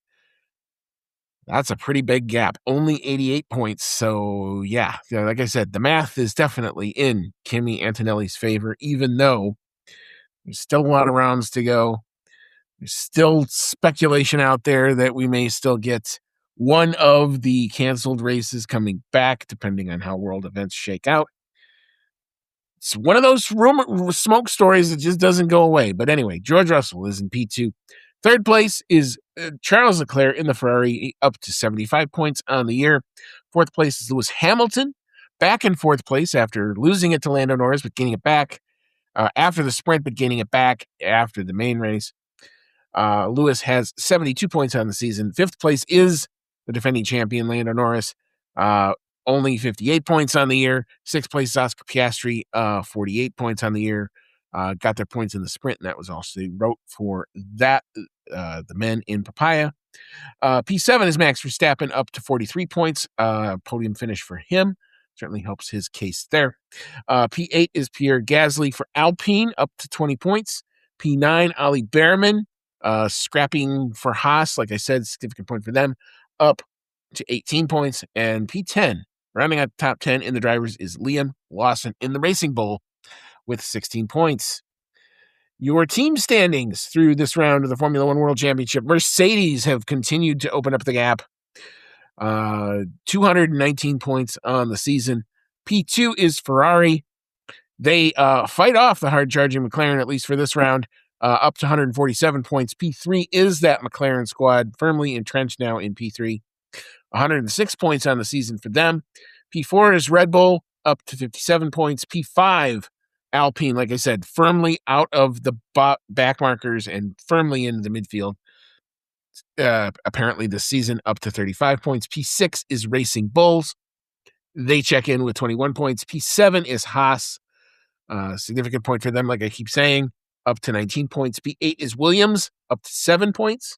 That's a pretty big gap, only 88 points. So, yeah, like I said, the math is definitely in Kimi Antonelli's favor, even though there's still a lot of rounds to go. There's still speculation out there that we may still get one of the canceled races coming back, depending on how world events shake out. It's one of those smoke stories that just doesn't go away. But anyway, George Russell is in P2. Third place is Charles Leclerc in the Ferrari, up to 75 points on the year. Fourth place is Lewis Hamilton, back in fourth place after losing it to Lando Norris, but gaining it back after the sprint, but gaining it back after the main race. Lewis has 72 points on the season. Fifth place is the defending champion, Lando Norris, only 58 points on the year. Sixth place is Oscar Piastri, 48 points on the year. Got their points in the sprint, and that was also wrote for that, the men in Papaya. P7 is Max Verstappen, up to 43 points. Podium finish for him. Certainly helps his case there. P8 is Pierre Gasly for Alpine, up to 20 points. P9, Ollie Behrman, scrapping for Haas. Like I said, significant point for them, up to 18 points. And P10, rounding out the top 10 in the drivers, is Liam Lawson in the Racing Bull with 16 points. Your team standings through this round of the Formula One World Championship. Mercedes have continued to open up the gap. 219 points on the season. P2 is Ferrari. They fight off the hard-charging McLaren, at least for this round, up to 147 points. P3 is that McLaren squad, firmly entrenched now in P3. 106 points on the season for them. P4 is Red Bull, up to 57 points. P5, Alpine, like I said, firmly out of the back markers and firmly into the midfield. Apparently this season, up to 35 points. P6 is Racing Bulls. They check in with 21 points. P7 is Haas. Significant point for them, like I keep saying, up to 19 points. P8 is Williams, up to 7 points.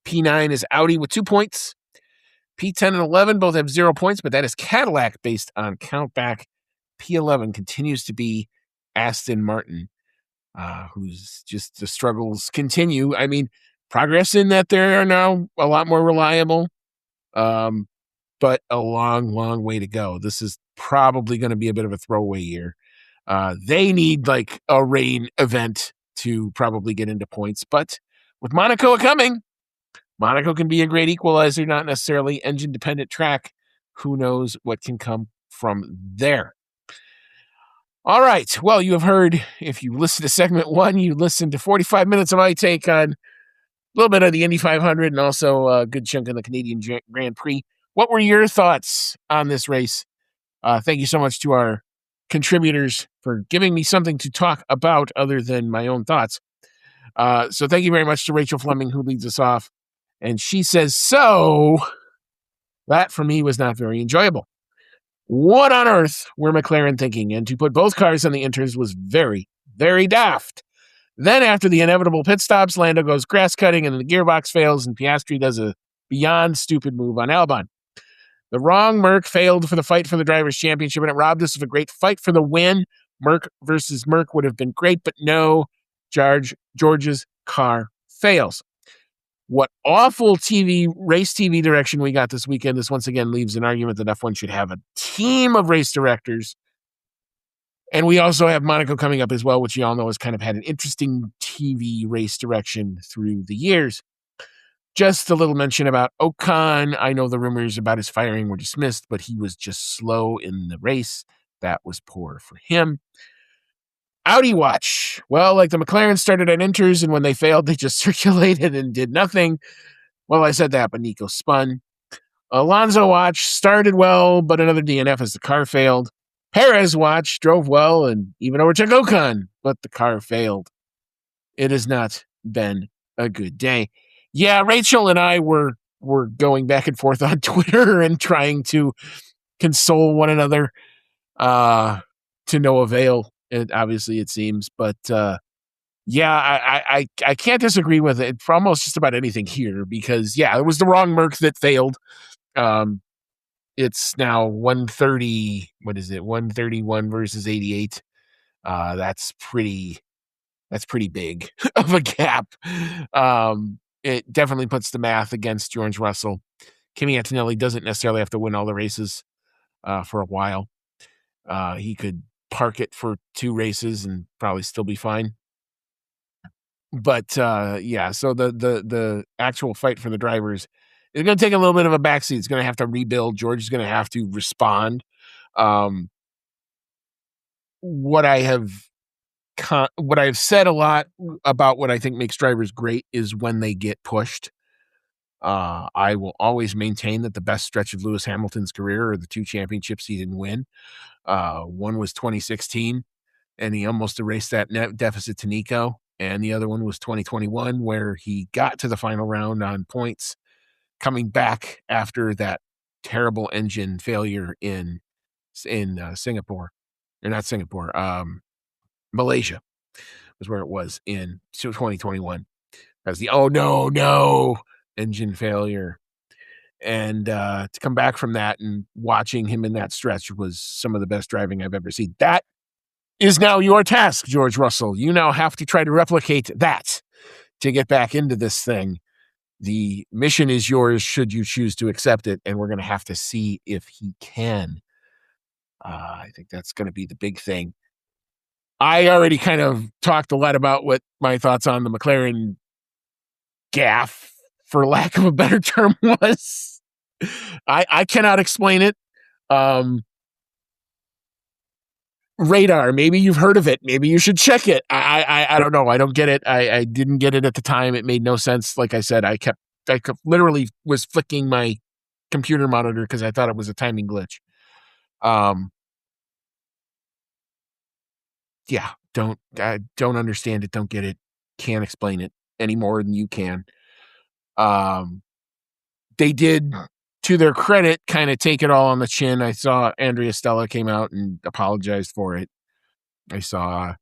P9 is Audi with 2 points. P10 and 11 both have 0 points, but that is Cadillac based on countback. P11 continues to be Aston Martin, who's just the struggles continue. I mean, progress in that they are now a lot more reliable, but a long, long way to go. This is probably going to be a bit of a throwaway year. They need like a rain event to probably get into points, but with Monaco coming, Monaco can be a great equalizer, not necessarily engine-dependent track. Who knows what can come from there? All right. Well, you have heard, if you listen to segment 1, you listened to 45 minutes of my take on a little bit of the Indy 500 and also a good chunk of the Canadian Grand Prix. What were your thoughts on this race? Thank you so much to our contributors for giving me something to talk about other than my own thoughts. So thank you very much to Rachel Fleming, who leads us off. And she says, so that for me was not very enjoyable. What on earth were McLaren thinking? And to put both cars on the inters was very, very daft. Then after the inevitable pit stops, Lando goes grass cutting and the gearbox fails and Piastri does a beyond stupid move on Albon. The wrong Merc failed for the fight for the Drivers' Championship and it robbed us of a great fight for the win. Merc versus Merc would have been great, but no, George's car fails. What awful race TV direction we got this weekend. This once again leaves an argument that F1 should have a team of race directors And we also have Monaco coming up as well, which you all know has kind of had an interesting TV race direction through the years. Just a little mention about Ocon. I know the rumors about his firing were dismissed, but he was just slow in the race. That was poor for him. Audi watch. Well, like the McLaren started at inters, and when they failed, they just circulated and did nothing. Well, I said that, but Nico spun. Alonso watch started well, but another DNF as the car failed. Perez watch drove well and even overtook Ocon, but the car failed. It has not been a good day. Yeah, Rachel and I were going back and forth on Twitter and trying to console one another to no avail. Obviously, it seems, but yeah, I can't disagree with it for almost just about anything here because yeah, it was the wrong Merc that failed. It's now 130. What is it? 131 versus 88. That's pretty big of a gap. It definitely puts the math against George Russell. Kimi Antonelli doesn't necessarily have to win all the races for a while. He could park it for 2 races and probably still be fine. But yeah, so the actual fight for the drivers is going to take a little bit of a backseat. It's going to have to rebuild. George is going to have to respond. What I have said a lot about what I think makes drivers great is when they get pushed. I will always maintain that the best stretch of Lewis Hamilton's career are the 2 championships he didn't win. One was 2016, and he almost erased that net deficit to Nico. And the other one was 2021, where he got to the final round on points, coming back after that terrible engine failure in Singapore, or not Singapore, Malaysia was where it was in 2021. As the no engine failure. And to come back from that and watching him in that stretch was some of the best driving I've ever seen. That is now your task, George Russell. You now have to try to replicate that to get back into this thing. The mission is yours should you choose to accept it, and we're going to have to see if he can. I think that's going to be the big thing. I already kind of talked a lot about what my thoughts on the McLaren gaffe, for lack of a better term, was. I cannot explain it. Radar, maybe you've heard of it. Maybe you should check it. I don't know. I don't get it. I didn't get it at the time. It made no sense. Like I said, I literally was flicking my computer monitor because I thought it was a timing glitch. Yeah, I don't understand it. Don't get it. Can't explain it any more than you can. They did, to their credit, kind of take it all on the chin. I saw Andrea Stella came out and apologized for it. I saw,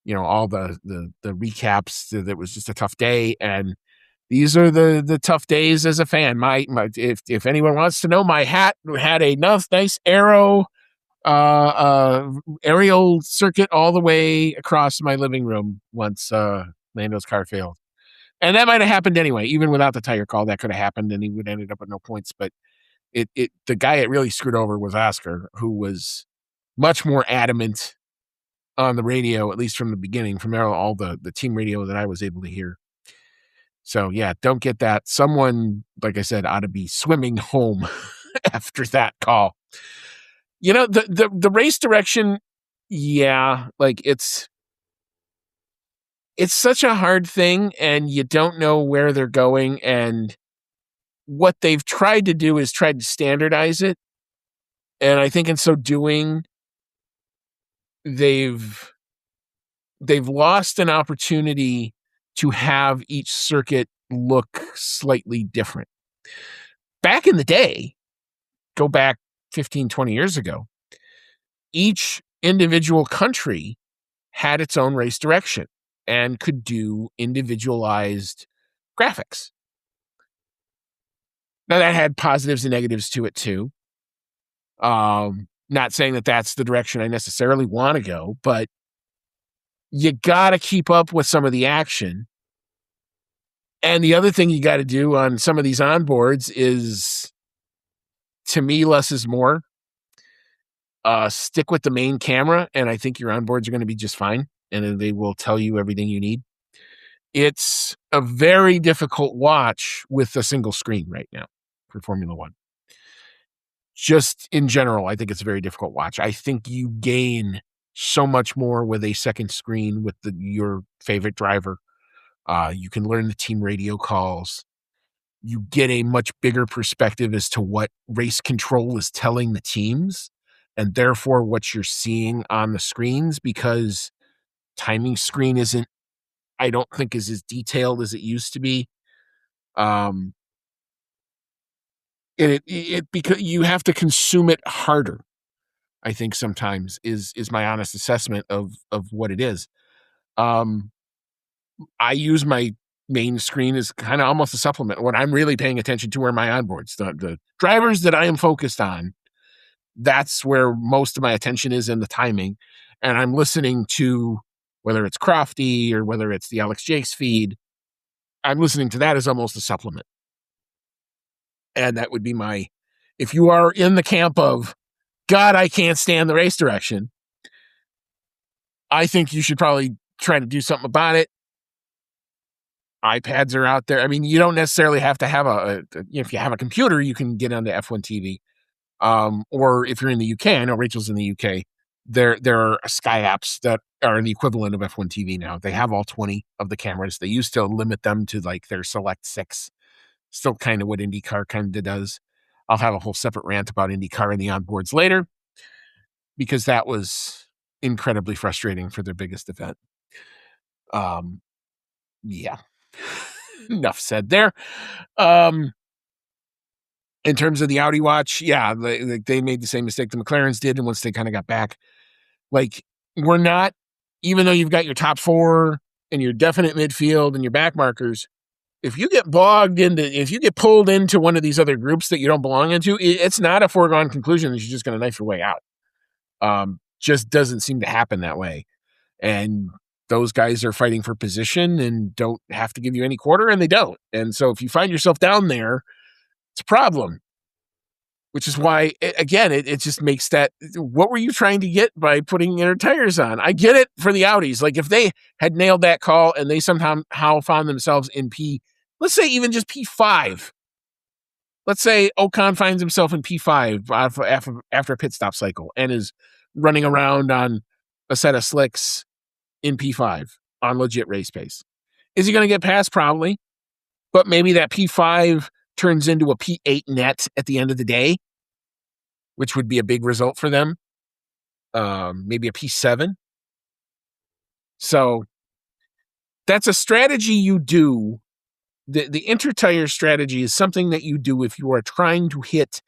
all the recaps that it was just a tough day, and these are the tough days as a fan. If anyone wants to know, my hat had a nice aerial circuit all the way across my living room once Lando's car failed. And that might have happened anyway, even without the tire call. That could have happened, and he would have ended up with no points. But the guy it really screwed over was Oscar, who was much more adamant on the radio, at least from the beginning, from all the team radio that I was able to hear. So yeah, don't get that. Someone, like I said, ought to be swimming home after that call. The race direction, yeah, like it's such a hard thing, and you don't know where they're going. And what they've tried to do is try to standardize it. And I think in so doing, they've lost an opportunity to have each circuit look slightly different. Back in the day, go back 15, 20 years ago, each individual country had its own race direction and could do individualized graphics. Now, that had positives and negatives to it, too. Not saying that that's the direction I necessarily want to go, but you got to keep up with some of the action. And the other thing you got to do on some of these onboards is, to me, less is more. stick with the main camera, and I think your onboards are going to be just fine, and then they will tell you everything you need. It's a very difficult watch with a single screen right now for Formula One. Just in general, I think it's a very difficult watch. I think you gain so much more with a second screen with your favorite driver. You can learn the team radio calls. You get a much bigger perspective as to what race control is telling the teams, and therefore what you're seeing on the screens, because timing screen isn't, I don't think, is as detailed as it used to be. And it because you have to consume it harder, I think sometimes is my honest assessment of what it is. I use my main screen as kind of almost a supplement. What I'm really paying attention to are my onboards, the drivers that I am focused on. That's where most of my attention is in the timing. And I'm listening to, whether it's Crofty or whether it's the Alex Jakes feed, I'm listening to that as almost a supplement. And that would be if you are in the camp of, God, I can't stand the race direction, I think you should probably try to do something about it. iPads are out there. I mean, you don't necessarily have to have if you have a computer, you can get onto F1 TV. Or if you're in the UK, I know Rachel's in the UK, there are Sky apps that are the equivalent of F1 TV now. They have all 20 of the cameras. They used to limit them to like their select 6. Still kind of what IndyCar kind of does. I'll have a whole separate rant about IndyCar and the onboards later, because that was incredibly frustrating for their biggest event. Yeah. Enough said there. In terms of the Audi watch, yeah, they made the same mistake the McLarens did, and once they kind of got back, like, we're not, even though you've got your top 4 and your definite midfield and your back markers, if you get pulled into one of these other groups that you don't belong into, it's not a foregone conclusion that you're just going to knife your way out. Just doesn't seem to happen that way. And those guys are fighting for position and don't have to give you any quarter, and they don't. And so if you find yourself down there, it's a problem. Which is why, again, it just makes that, what were you trying to get by putting inner tires on? I get it for the Audis. Like, if they had nailed that call and they somehow found themselves in let's say even just P5. Let's say Ocon finds himself in P5 after a pit stop cycle and is running around on a set of slicks in P5 on legit race pace. Is he going to get past? Probably. But maybe that P5 turns into a P8 net at the end of the day, which would be a big result for them. Maybe a P7. So that's a strategy you do. The inter-tire strategy is something that you do if you are trying to hit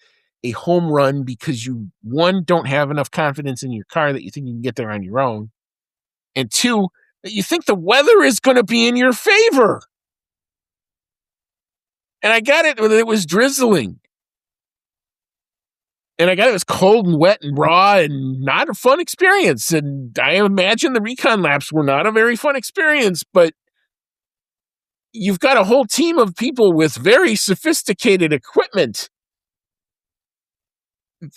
a home run because you, 1, don't have enough confidence in your car that you think you can get there on your own, and 2, that you think the weather is going to be in your favor. And I got it when it was drizzling. And I got it was cold and wet and raw and not a fun experience. And I imagine the recon laps were not a very fun experience, but you've got a whole team of people with very sophisticated equipment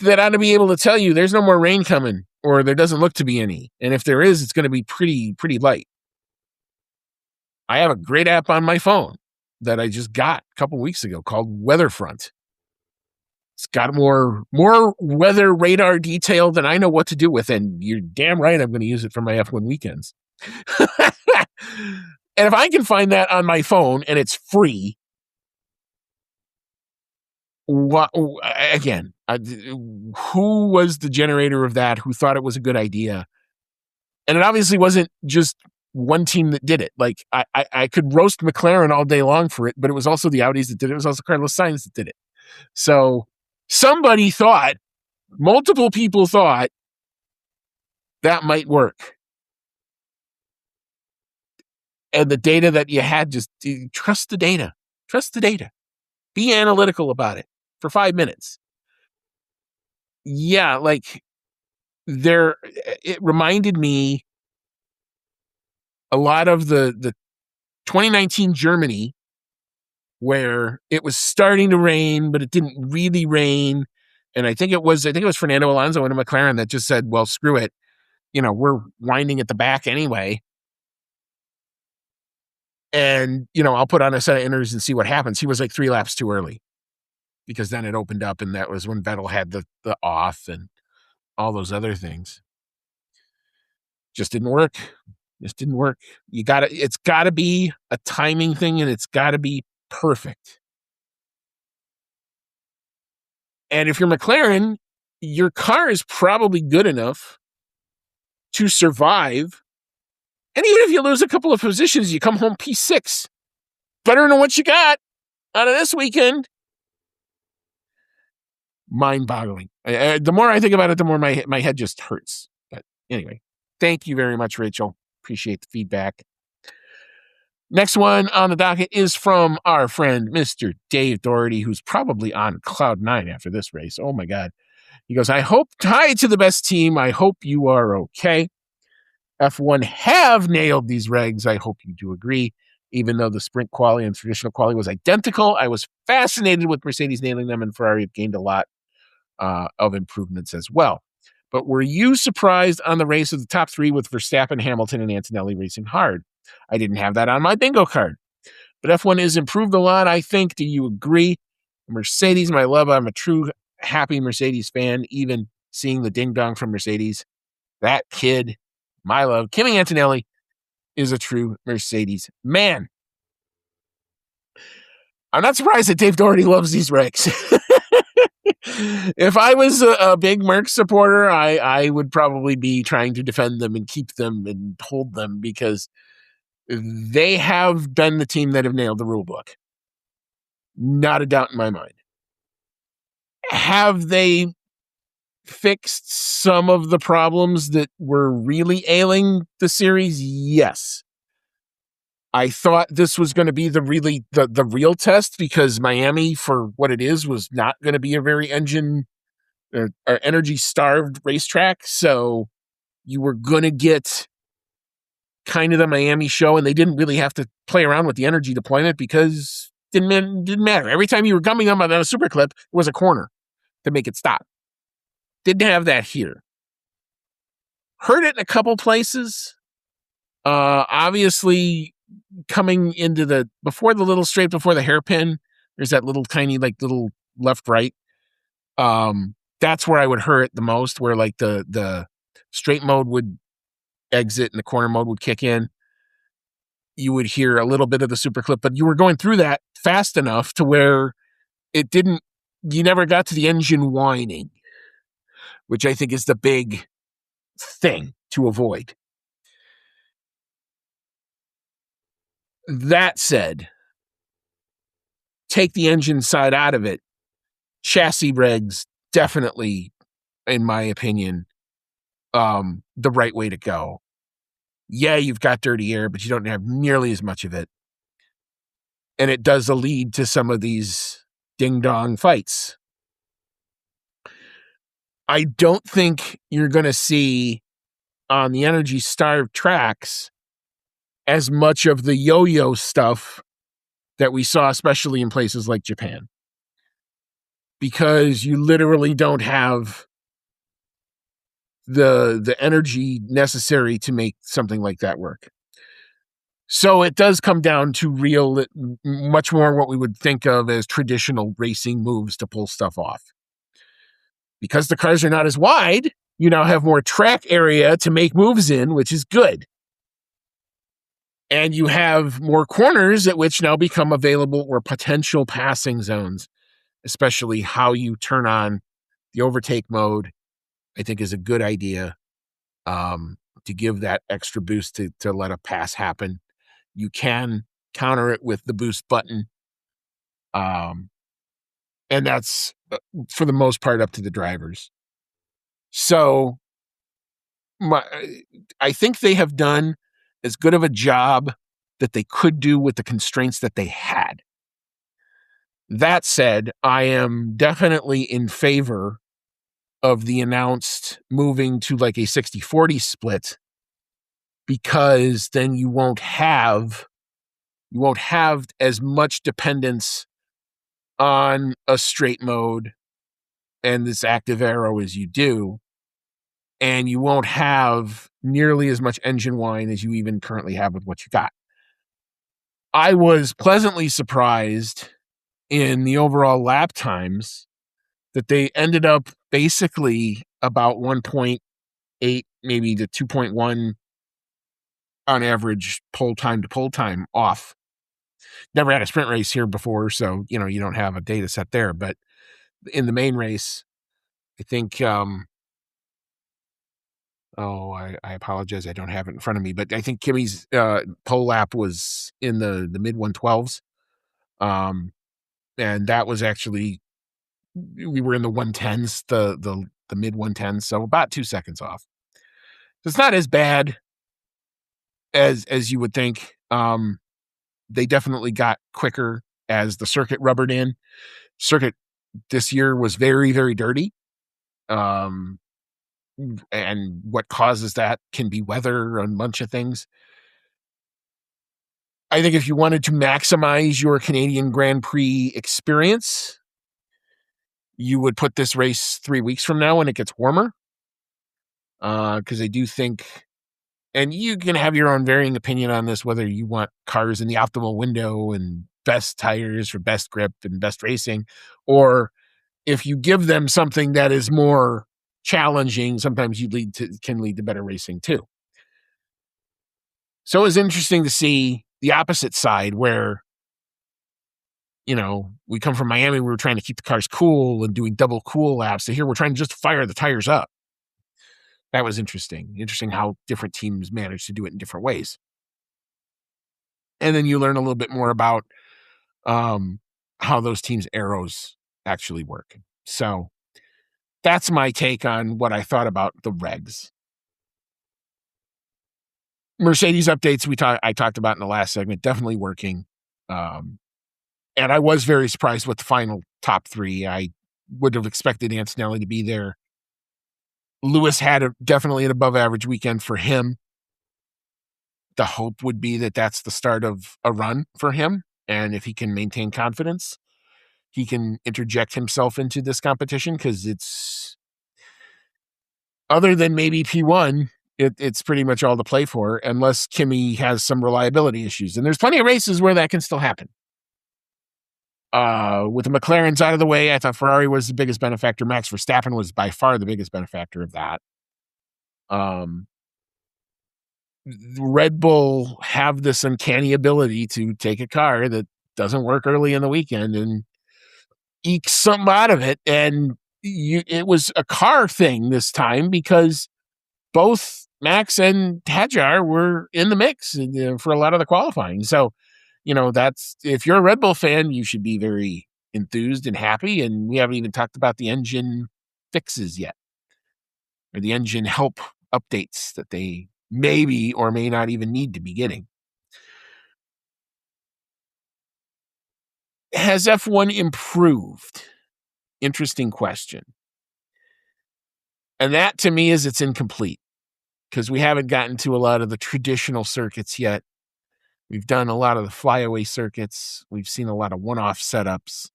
that ought to be able to tell you there's no more rain coming, or there doesn't look to be any. And if there is, it's going to be pretty light. I have a great app on my phone that I just got a couple weeks ago called Weatherfront. It's got more weather radar detail than I know what to do with, and you're damn right I'm going to use it for my F1 weekends. And if I can find that on my phone and it's free, again, who was the generator of that? Who thought it was a good idea? And it obviously wasn't just one team that did it. Like, I could roast McLaren all day long for it, but it was also the Audis that did it. It was also Carlos Sainz that did it. So somebody thought, multiple people thought, that might work. And the data that you had, just trust the data. Trust the data. Be analytical about it for 5 minutes. Yeah, like, it reminded me a lot of the 2019 Germany, where it was starting to rain, but it didn't really rain. And I think it was Fernando Alonso in a McLaren that just said, well, screw it. We're winding at the back anyway. And, I'll put on a set of inners and see what happens. He was like 3 laps too early because then it opened up, and that was when Vettel had the off and all those other things. Just didn't work. It's gotta be a timing thing, and it's gotta be perfect. And if you're McLaren, your car is probably good enough to survive. And even if you lose a couple of positions, you come home P6. Better than what you got out of this weekend. Mind-boggling. The more I think about it, the more my head just hurts. But anyway, thank you very much, Rachel. Appreciate the feedback. Next one on the docket is from our friend, Mr. Dave Doherty, who's probably on cloud 9 after this race. Oh, my God. He goes, I hope tied to the best team. I hope you are okay. F1 have nailed these regs. I hope you do agree. Even though the sprint quali and traditional quali was identical, I was fascinated with Mercedes nailing them, and Ferrari have gained a lot of improvements as well. But were you surprised on the race of the top 3 with Verstappen, Hamilton, and Antonelli racing hard? I didn't have that on my bingo card. But F1 is improved a lot, I think. Do you agree? Mercedes, my love, I'm a true happy Mercedes fan, even seeing the ding-dong from Mercedes. That kid, my love, Kimi Antonelli, is a true Mercedes man. I'm not surprised that Dave Doherty loves these regs. If I was a big Merc supporter, I would probably be trying to defend them and keep them and hold them because they have been the team that have nailed the rule book. Not a doubt in my mind. Have they fixed some of the problems that were really ailing the series? Yes. I thought this was going to be the real test because Miami, for what it is, was not going to be a very engine or energy starved racetrack. So you were going to get kind of the Miami show, and they didn't really have to play around with the energy deployment because it didn't matter. Every time you were coming up on a super clip, it was a corner to make it stop. Didn't have that here. Heard it in a couple places. Obviously, coming into before the little straight before the hairpin, there's that little tiny little left right. That's where I would hear it the most, where like the straight mode would exit and the corner mode would kick in. You would hear a little bit of the super clip, but you were going through that fast enough to where you never got to the engine whining, which I think is the big thing to avoid. That said, take the engine side out of it. Chassis regs, definitely, in my opinion, the right way to go. Yeah, you've got dirty air, but you don't have nearly as much of it. And it does lead to some of these ding-dong fights. I don't think you're going to see on the energy-starved tracks as much of the yo-yo stuff that we saw, especially in places like Japan. Because you literally don't have the energy necessary to make something like that work. So it does come down to much more what we would think of as traditional racing moves to pull stuff off. Because the cars are not as wide, you now have more track area to make moves in, which is good. And you have more corners at which now become available or potential passing zones, especially how you turn on the overtake mode, I think is a good idea to give that extra boost to let a pass happen. You can counter it with the boost button. And that's, for the most part, up to the drivers. So I think they have done as good of a job that they could do with the constraints that they had. That said, I am definitely in favor of the announced moving to like a 60-40 split, because then you won't have as much dependence on a straight mode and this active aero as you do, and you won't have nearly as much engine whine as you even currently have with what you got. I was pleasantly surprised in the overall lap times that they ended up basically about 1.8, maybe to 2.1 on average pole time to pole time off. Never had a sprint race here before, so you don't have a data set there. But in the main race, I think I apologize, I don't have it in front of me, but I think Kimi's pole lap was in the mid 112s. And that was actually, we were in the 110s, the mid 110s, so about 2 seconds off. So it's not as bad as you would think. They definitely got quicker as the circuit rubbered in. Circuit this year was very, very dirty. And what causes that can be weather and a bunch of things. I think if you wanted to maximize your Canadian Grand Prix experience, you would put this race 3 weeks from now when it gets warmer. Because I do think, and you can have your own varying opinion on this, whether you want cars in the optimal window and best tires for best grip and best racing, or if you give them something that is more challenging, sometimes can lead to better racing too. So it was interesting to see the opposite side where, we come from Miami, we were trying to keep the cars cool and doing double cool laps. So here we're trying to just fire the tires up. That was interesting. Interesting how different teams manage to do it in different ways. And then you learn a little bit more about how those teams' arrows actually work. So that's my take on what I thought about the regs. Mercedes updates I talked about in the last segment, definitely working. And I was very surprised with the final top three. I would have expected Antonelli to be there. Lewis had definitely an above average weekend for him. The hope would be that that's the start of a run for him. And if he can maintain confidence, he can interject himself into this competition, because it's, other than maybe P1, it's pretty much all to play for, unless Kimi has some reliability issues. And there's plenty of races where that can still happen. With the McLarens out of the way, I thought Ferrari was the biggest benefactor. Max Verstappen was by far the biggest benefactor of that. Red Bull have this uncanny ability to take a car that doesn't work early in the weekend and eke something out of it. And it was a car thing this time, because both Max and Hadjar were in the mix for a lot of the qualifying. So, that's, if you're a Red Bull fan, you should be very enthused and happy. And we haven't even talked about the engine fixes yet, or the engine help updates that they maybe or may not even need to be getting. Has F1 improved? Interesting question. And that to me is it's incomplete, because we haven't gotten to a lot of the traditional circuits yet. We've done a lot of the flyaway circuits. We've seen a lot of one-off setups.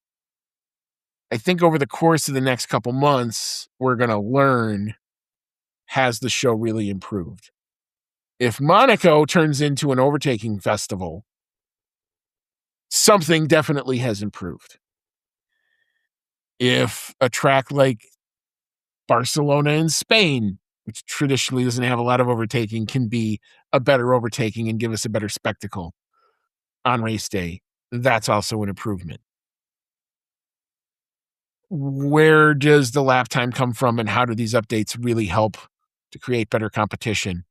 I think over the course of the next couple months, we're going to learn, has the show really improved? If Monaco turns into an overtaking festival, something definitely has improved. If a track like Barcelona in Spain, which traditionally doesn't have a lot of overtaking, can be a better overtaking and give us a better spectacle on race day, that's also an improvement. Where does the lap time come from, and how do these updates really help to create better competition?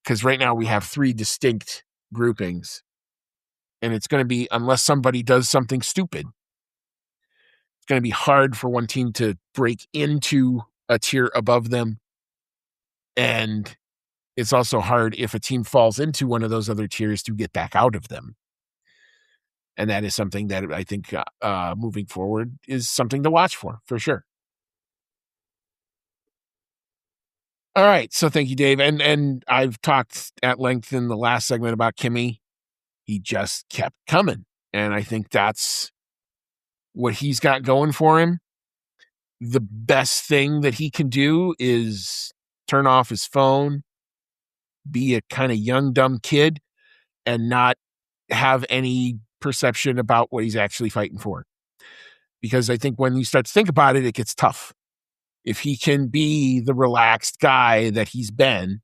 Because right now we have 3 distinct groupings, and it's going to be, unless somebody does something stupid, it's going to be hard for one team to break into a tier above them. And it's also hard, if a team falls into one of those other tiers, to get back out of them. And that is something that I think moving forward is something to watch for sure. All right. So thank you, Dave. And I've talked at length in the last segment about Kimi. He just kept coming. And I think that's what he's got going for him. the best thing that he can do is turn off his phone, be a kind of young, dumb kid, and not have any perception about what he's actually fighting for. Because I think when you start to think about it, it gets tough. If he can be the relaxed guy that he's been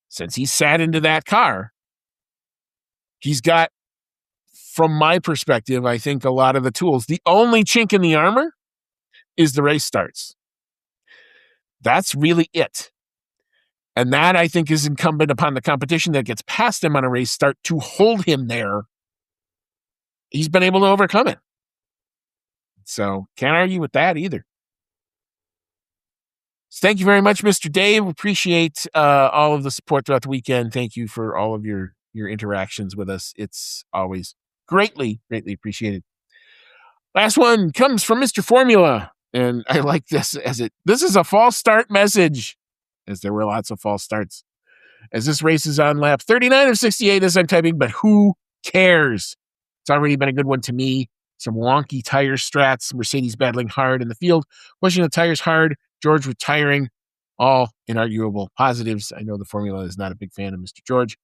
since he sat into that car, he's got, from my perspective, I think a lot of the tools. The only chink in the armor is the race starts. That's really it. And that, I think, is incumbent upon the competition that gets past him on a race start to hold him there. He's been able to overcome it. So can't argue with that either. So thank you very much, Mr. Dave. Appreciate all of the support throughout the weekend. Thank you for all of your interactions with us. It's always greatly, greatly appreciated. Last one comes from Mr. Formula. And I like this this is a false start message, as there were lots of false starts. As this race is on lap 39 of 68 as I'm typing, but who cares? It's already been a good one to me. Some wonky tire strats, Mercedes battling hard in the field, pushing the tires hard, George retiring, all inarguable positives. I know the Formula is not a big fan of Mr. George.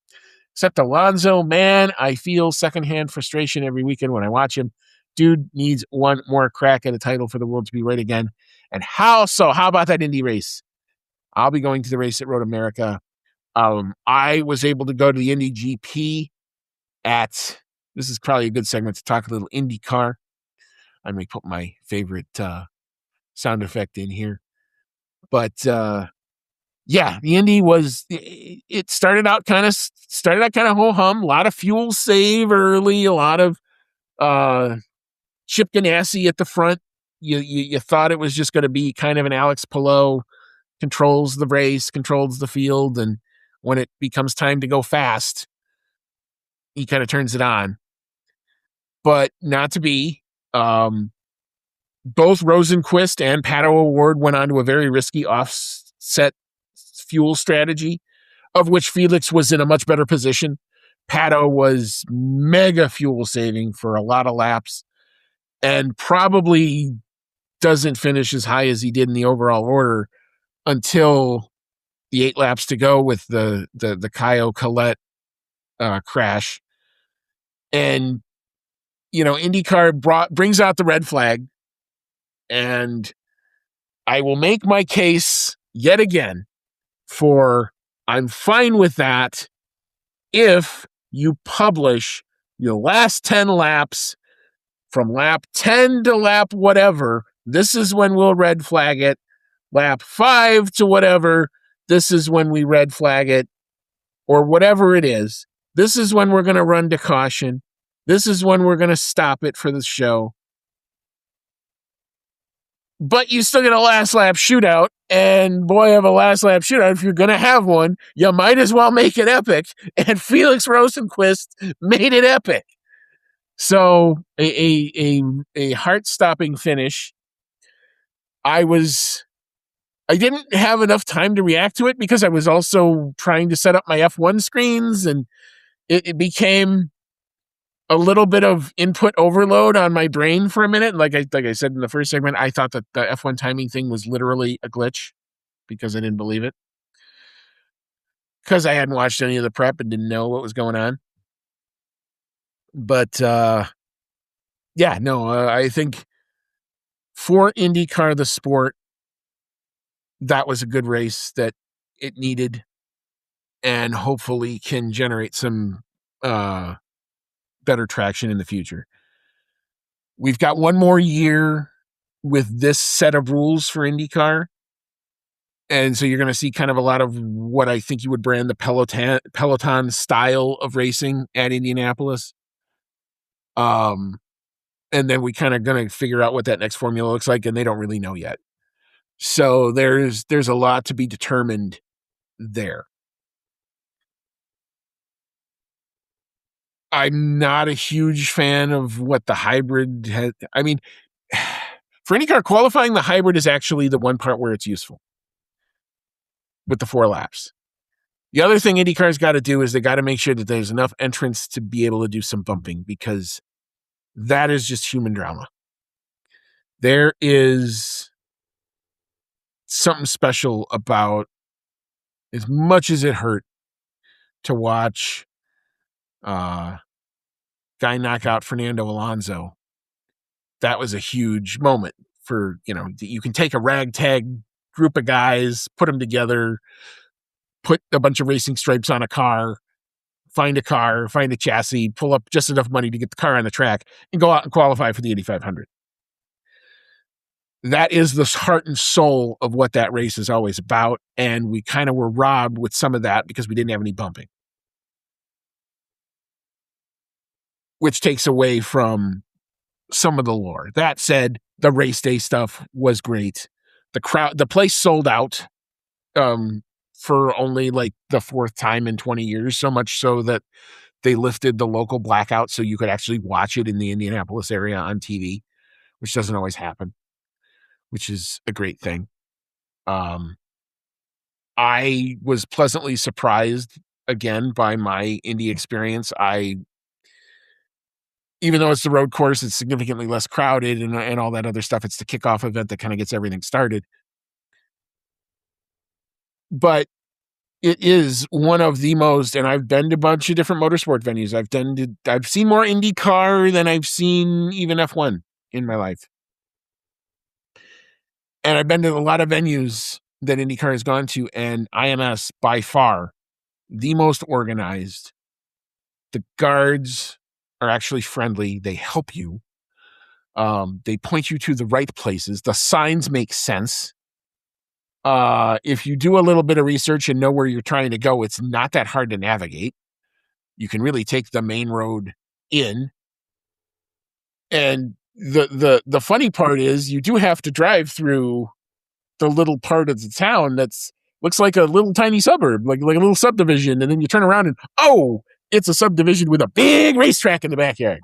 Except Alonso, man, I feel secondhand frustration every weekend when I watch him. Dude needs one more crack at a title for the world to be right again. And how about that Indy race? I'll be going to the race at Road America. I was able to go to the Indy GP this is probably a good segment to talk a little IndyCar. I may put my favorite sound effect in here. But yeah, the Indy it started out kind of ho-hum, a lot of fuel save early, a lot of Chip Ganassi at the front. You thought it was just going to be kind of an Alex Palou, controls the race, controls the field, and when it becomes time to go fast, he kind of turns it on. But not to be. Both Rosenquist and Pato O'Ward went on to a very risky offset fuel strategy, of which Felix was in a much better position. Pato was mega fuel saving for a lot of laps and probably doesn't finish as high as he did in the overall order until the 8 laps to go with the Caio Collet crash. And, IndyCar brings out the red flag, and I will make my case yet again for I'm fine with that if you publish your last 10 laps from lap 10 to lap whatever. This is when we'll red flag it. Lap 5 to whatever, this is when we red flag it, or whatever it is. This is when we're going to run to caution. This is when we're going to stop it for the show. But you still get a last lap shootout, and boy, have a last lap shootout. If you're going to have one, you might as well make it epic. And Felix Rosenquist made it epic. So a heart-stopping finish. I didn't have enough time to react to it because I was also trying to set up my F1 screens, and it became a little bit of input overload on my brain for a minute. Like I said in the first segment, I thought that the F1 timing thing was literally a glitch because I didn't believe it. Because I hadn't watched any of the prep and didn't know what was going on. But I think for IndyCar, the sport, that was a good race that it needed and hopefully can generate some better traction in the future. We've got one more year with this set of rules for IndyCar. And so you're going to see kind of a lot of what I think you would brand the Peloton style of racing at Indianapolis. And then we kind of going to figure out what that next formula looks like, and they don't really know yet. So there's a lot to be determined there. I'm not a huge fan of what the hybrid has. I mean, for IndyCar qualifying, the hybrid is actually the one part where it's useful with the 4 laps. The other thing IndyCar's got to do is they got to make sure that there's enough entrants to be able to do some bumping, because that is just human drama. There is something special about, as much as it hurt to watch guy knock out Fernando Alonso. That was a huge moment for, you can take a ragtag group of guys, put them together, put a bunch of racing stripes on a car, find a chassis, pull up just enough money to get the car on the track, and go out and qualify for the Indy 500. That is the heart and soul of what that race is always about, and we kind of were robbed with some of that because we didn't have any bumping, which takes away from some of the lore. That said, the race day stuff was great. The place sold out for only like the fourth time in 20 years, so much so that they lifted the local blackout so you could actually watch it in the Indianapolis area on TV, which doesn't always happen, which is a great thing. I was pleasantly surprised again by my Indy experience. Even though it's the road course, it's significantly less crowded and all that other stuff. It's the kickoff event that kind of gets everything started. But it is one of the most, and I've been to a bunch of different motorsport venues. I've seen more IndyCar than I've seen even F1 in my life. And I've been to a lot of venues that IndyCar has gone to, and IMS, by far, the most organized. The guards are actually friendly. They help you. They point you to the right places. The signs make sense. If you do a little bit of research and know where you're trying to go, it's not that hard to navigate. You can really take the main road in. And the funny part is you do have to drive through the little part of the town that's looks like a little tiny suburb, like a little subdivision, and then you turn around and it's a subdivision with a big racetrack in the backyard.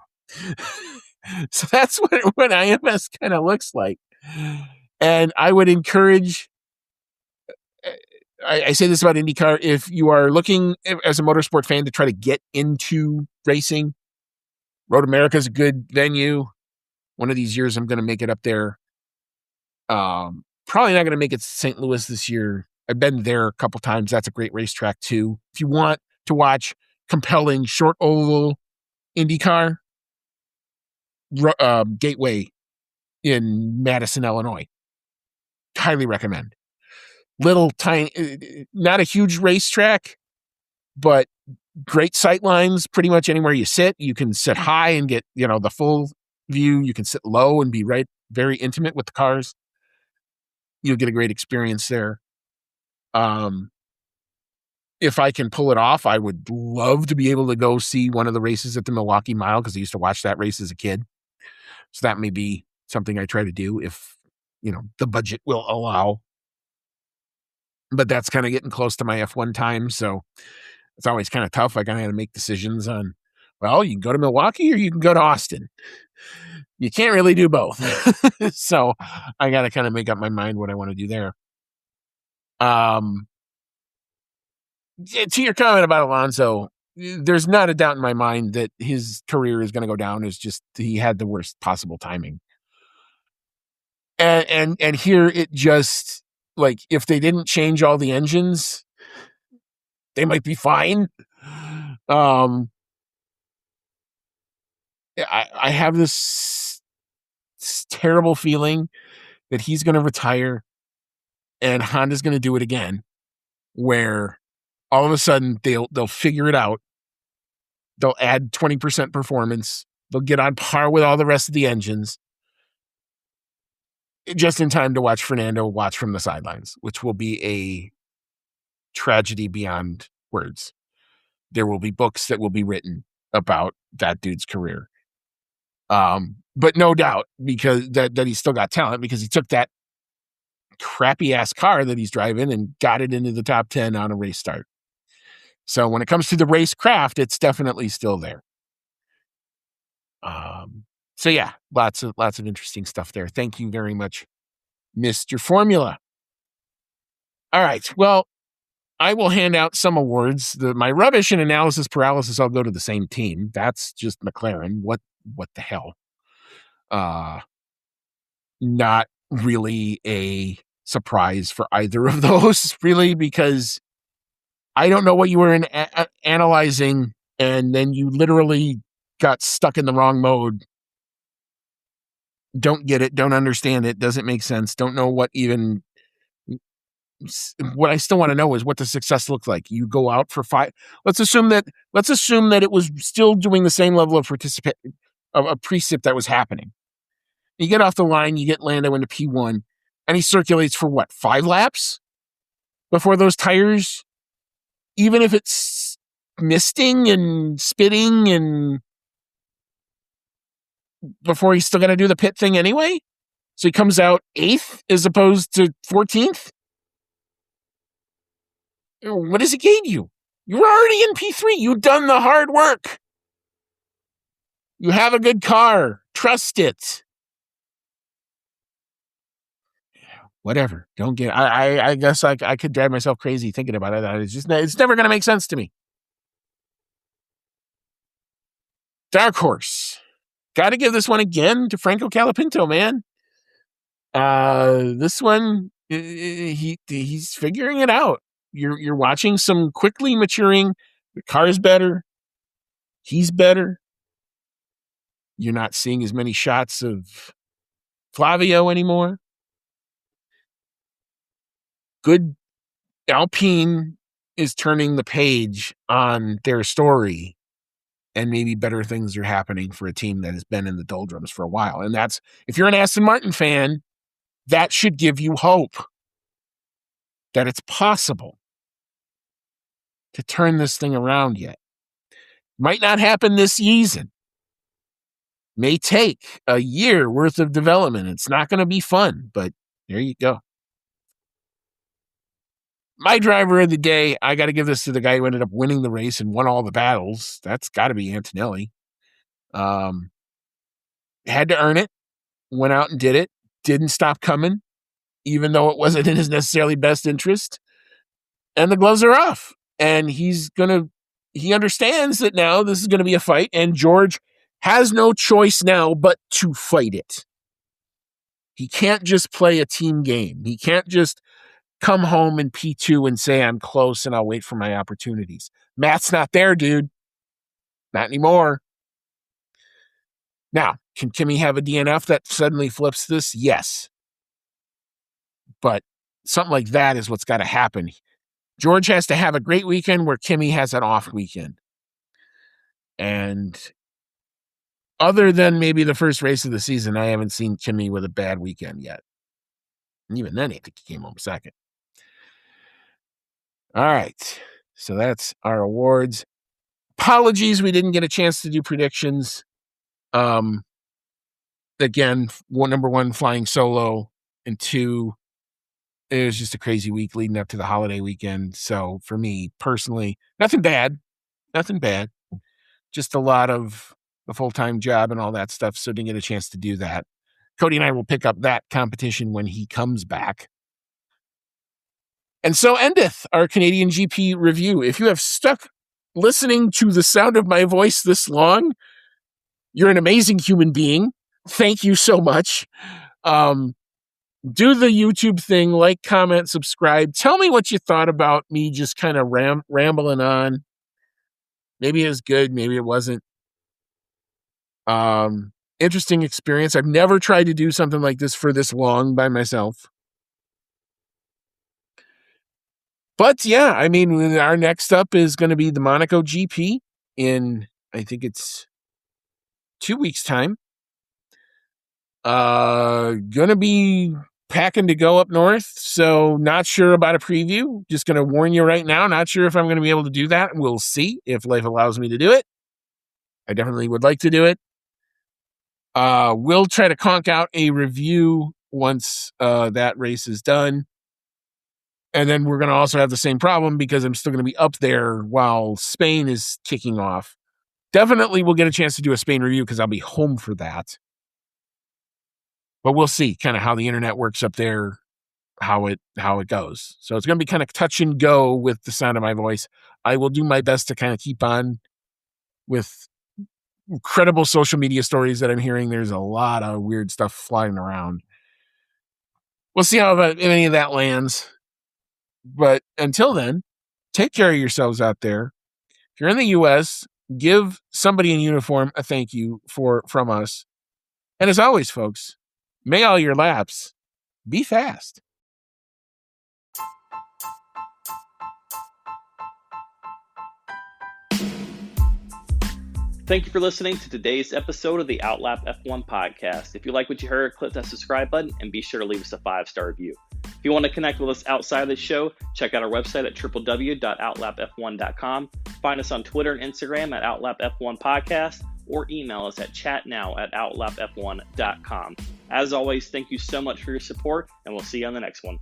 So that's what IMS kind of looks like. And I would encourage, I say this about IndyCar, if you are looking as a motorsport fan to try to get into racing, Road America is a good venue. One of these years I'm going to make it up there. Probably not going to make it to St. Louis this year. I've been there a couple times. That's a great racetrack too. If you want to watch compelling short oval IndyCar, Gateway in Madison, Illinois. Highly recommend. Little tiny, not a huge racetrack, but great sight lines pretty much anywhere you sit. You can sit high and get, the full view. You can sit low and be very intimate with the cars. You'll get a great experience there. If I can pull it off, I would love to be able to go see one of the races at the Milwaukee Mile because I used to watch that race as a kid. So that may be something I try to do if, the budget will allow. But that's kind of getting close to my F1 time. So it's always kind of tough. I kind of had to make decisions on, well, you can go to Milwaukee or you can go to Austin. You can't really do both. So I got to kind of make up my mind what I want to do there. To your comment about Alonso, there's not a doubt in my mind that his career is going to go down. It's just he had the worst possible timing. And here it just, like, if they didn't change all the engines, they might be fine. I have this terrible feeling that he's going to retire and Honda's going to do it again, where all of a sudden they'll figure it out. They'll add 20% performance. They'll get on par with all the rest of the engines just in time to watch Fernando watch from the sidelines, which will be a tragedy beyond words. There will be books that will be written about that dude's career. But no doubt because that he's still got talent because he took that crappy ass car that he's driving and got it into the top 10 on a race start. So when it comes to the race craft, it's definitely still there. So yeah, lots of interesting stuff there. Thank you very much, Mr. Formula. All right. Well, I will hand out some awards. My rubbish and analysis paralysis, I'll go to the same team. That's just McLaren. What the hell? Not really a surprise for either of those, really, because I don't know what you were analyzing, and then you literally got stuck in the wrong mode. Don't get it, don't understand it, doesn't make sense, don't know what even. What I still want to know is what the success looks like. You go out for 5. Let's assume that it was still doing the same level of a precip that was happening. You get off the line, you get Lando into P1, and he circulates for what, 5 laps before those tires, even if it's misting and spitting, and before he's still going to do the pit thing anyway. So he comes out 8th as opposed to 14th. What does it gain you? You're already in P3. You've done the hard work. You have a good car. Trust it. Whatever. Don't get. I guess I could drive myself crazy thinking about it. It's never going to make sense to me. Dark Horse. Got to give this one again to Franco Colapinto, man. This one, he's figuring it out. You're watching some quickly maturing. The car's better. He's better. You're not seeing as many shots of Flavio anymore. Good. Alpine is turning the page on their story, and maybe better things are happening for a team that has been in the doldrums for a while. And that's, if you're an Aston Martin fan, that should give you hope that it's possible to turn this thing around yet. Might not happen this season. May take a year worth of development. It's not going to be fun, but there you go. My driver of the day, I got to give this to the guy who ended up winning the race and won all the battles. That's got to be Antonelli. Had to earn it. Went out and did it. Didn't stop coming, even though it wasn't in his necessarily best interest. And the gloves are off. And he understands that now this is going to be a fight, and George has no choice now but to fight it. He can't just play a team game. He can't just come home in P2 and say, I'm close and I'll wait for my opportunities. Matt's not there, dude. Not anymore. Now, can Kimi have a DNF that suddenly flips this? Yes. But something like that is what's got to happen. George has to have a great weekend where Kimi has an off weekend. And other than maybe the first race of the season, I haven't seen Kimi with a bad weekend yet. And even then, I think he came home second. All right. So that's our awards. Apologies, we didn't get a chance to do predictions. Again, number 1, flying solo, and 2, it was just a crazy week leading up to the holiday weekend. So for me personally, nothing bad. Just a lot of the full-time job and all that stuff. So didn't get a chance to do that. Cody and I will pick up that competition when he comes back. And so endeth our Canadian GP review. If you have stuck listening to the sound of my voice this long, you're an amazing human being. Thank you so much. Do the YouTube thing, like, comment, subscribe. Tell me what you thought about me just kind of rambling on. Maybe it was good, maybe it wasn't. Interesting experience. I've never tried to do something like this for this long by myself. But yeah, I mean, our next up is going to be the Monaco GP in, I think it's 2 weeks' time. Gonna be packing to go up north, so not sure about a preview. Just gonna warn you right now, not sure if I'm gonna be able to do that. We'll see if life allows me to do it. I definitely would like to do it. We'll try to conk out a review once that race is done. And then we're going to also have the same problem because I'm still going to be up there while Spain is kicking off. Definitely we'll get a chance to do a Spain review because I'll be home for that. But we'll see kind of how the internet works up there, how it goes. So it's going to be kind of touch and go with the sound of my voice. I will do my best to kind of keep on with credible social media stories that I'm hearing. There's a lot of weird stuff flying around. We'll see how any of that lands. But until then, take care of yourselves out there. If you're in the U.S., give somebody in uniform a thank you from us. And as always, folks, may all your laps be fast. Thank you for listening to today's episode of the Outlap F1 podcast. If you like what you heard, click that subscribe button and be sure to leave us a 5-star review. If you want to connect with us outside of the show, check out our website at www.outlapf1.com. Find us on Twitter and Instagram at OutlapF1 Podcast, or email us at chatnow@outlapf1.com. As always, thank you so much for your support, and we'll see you on the next one.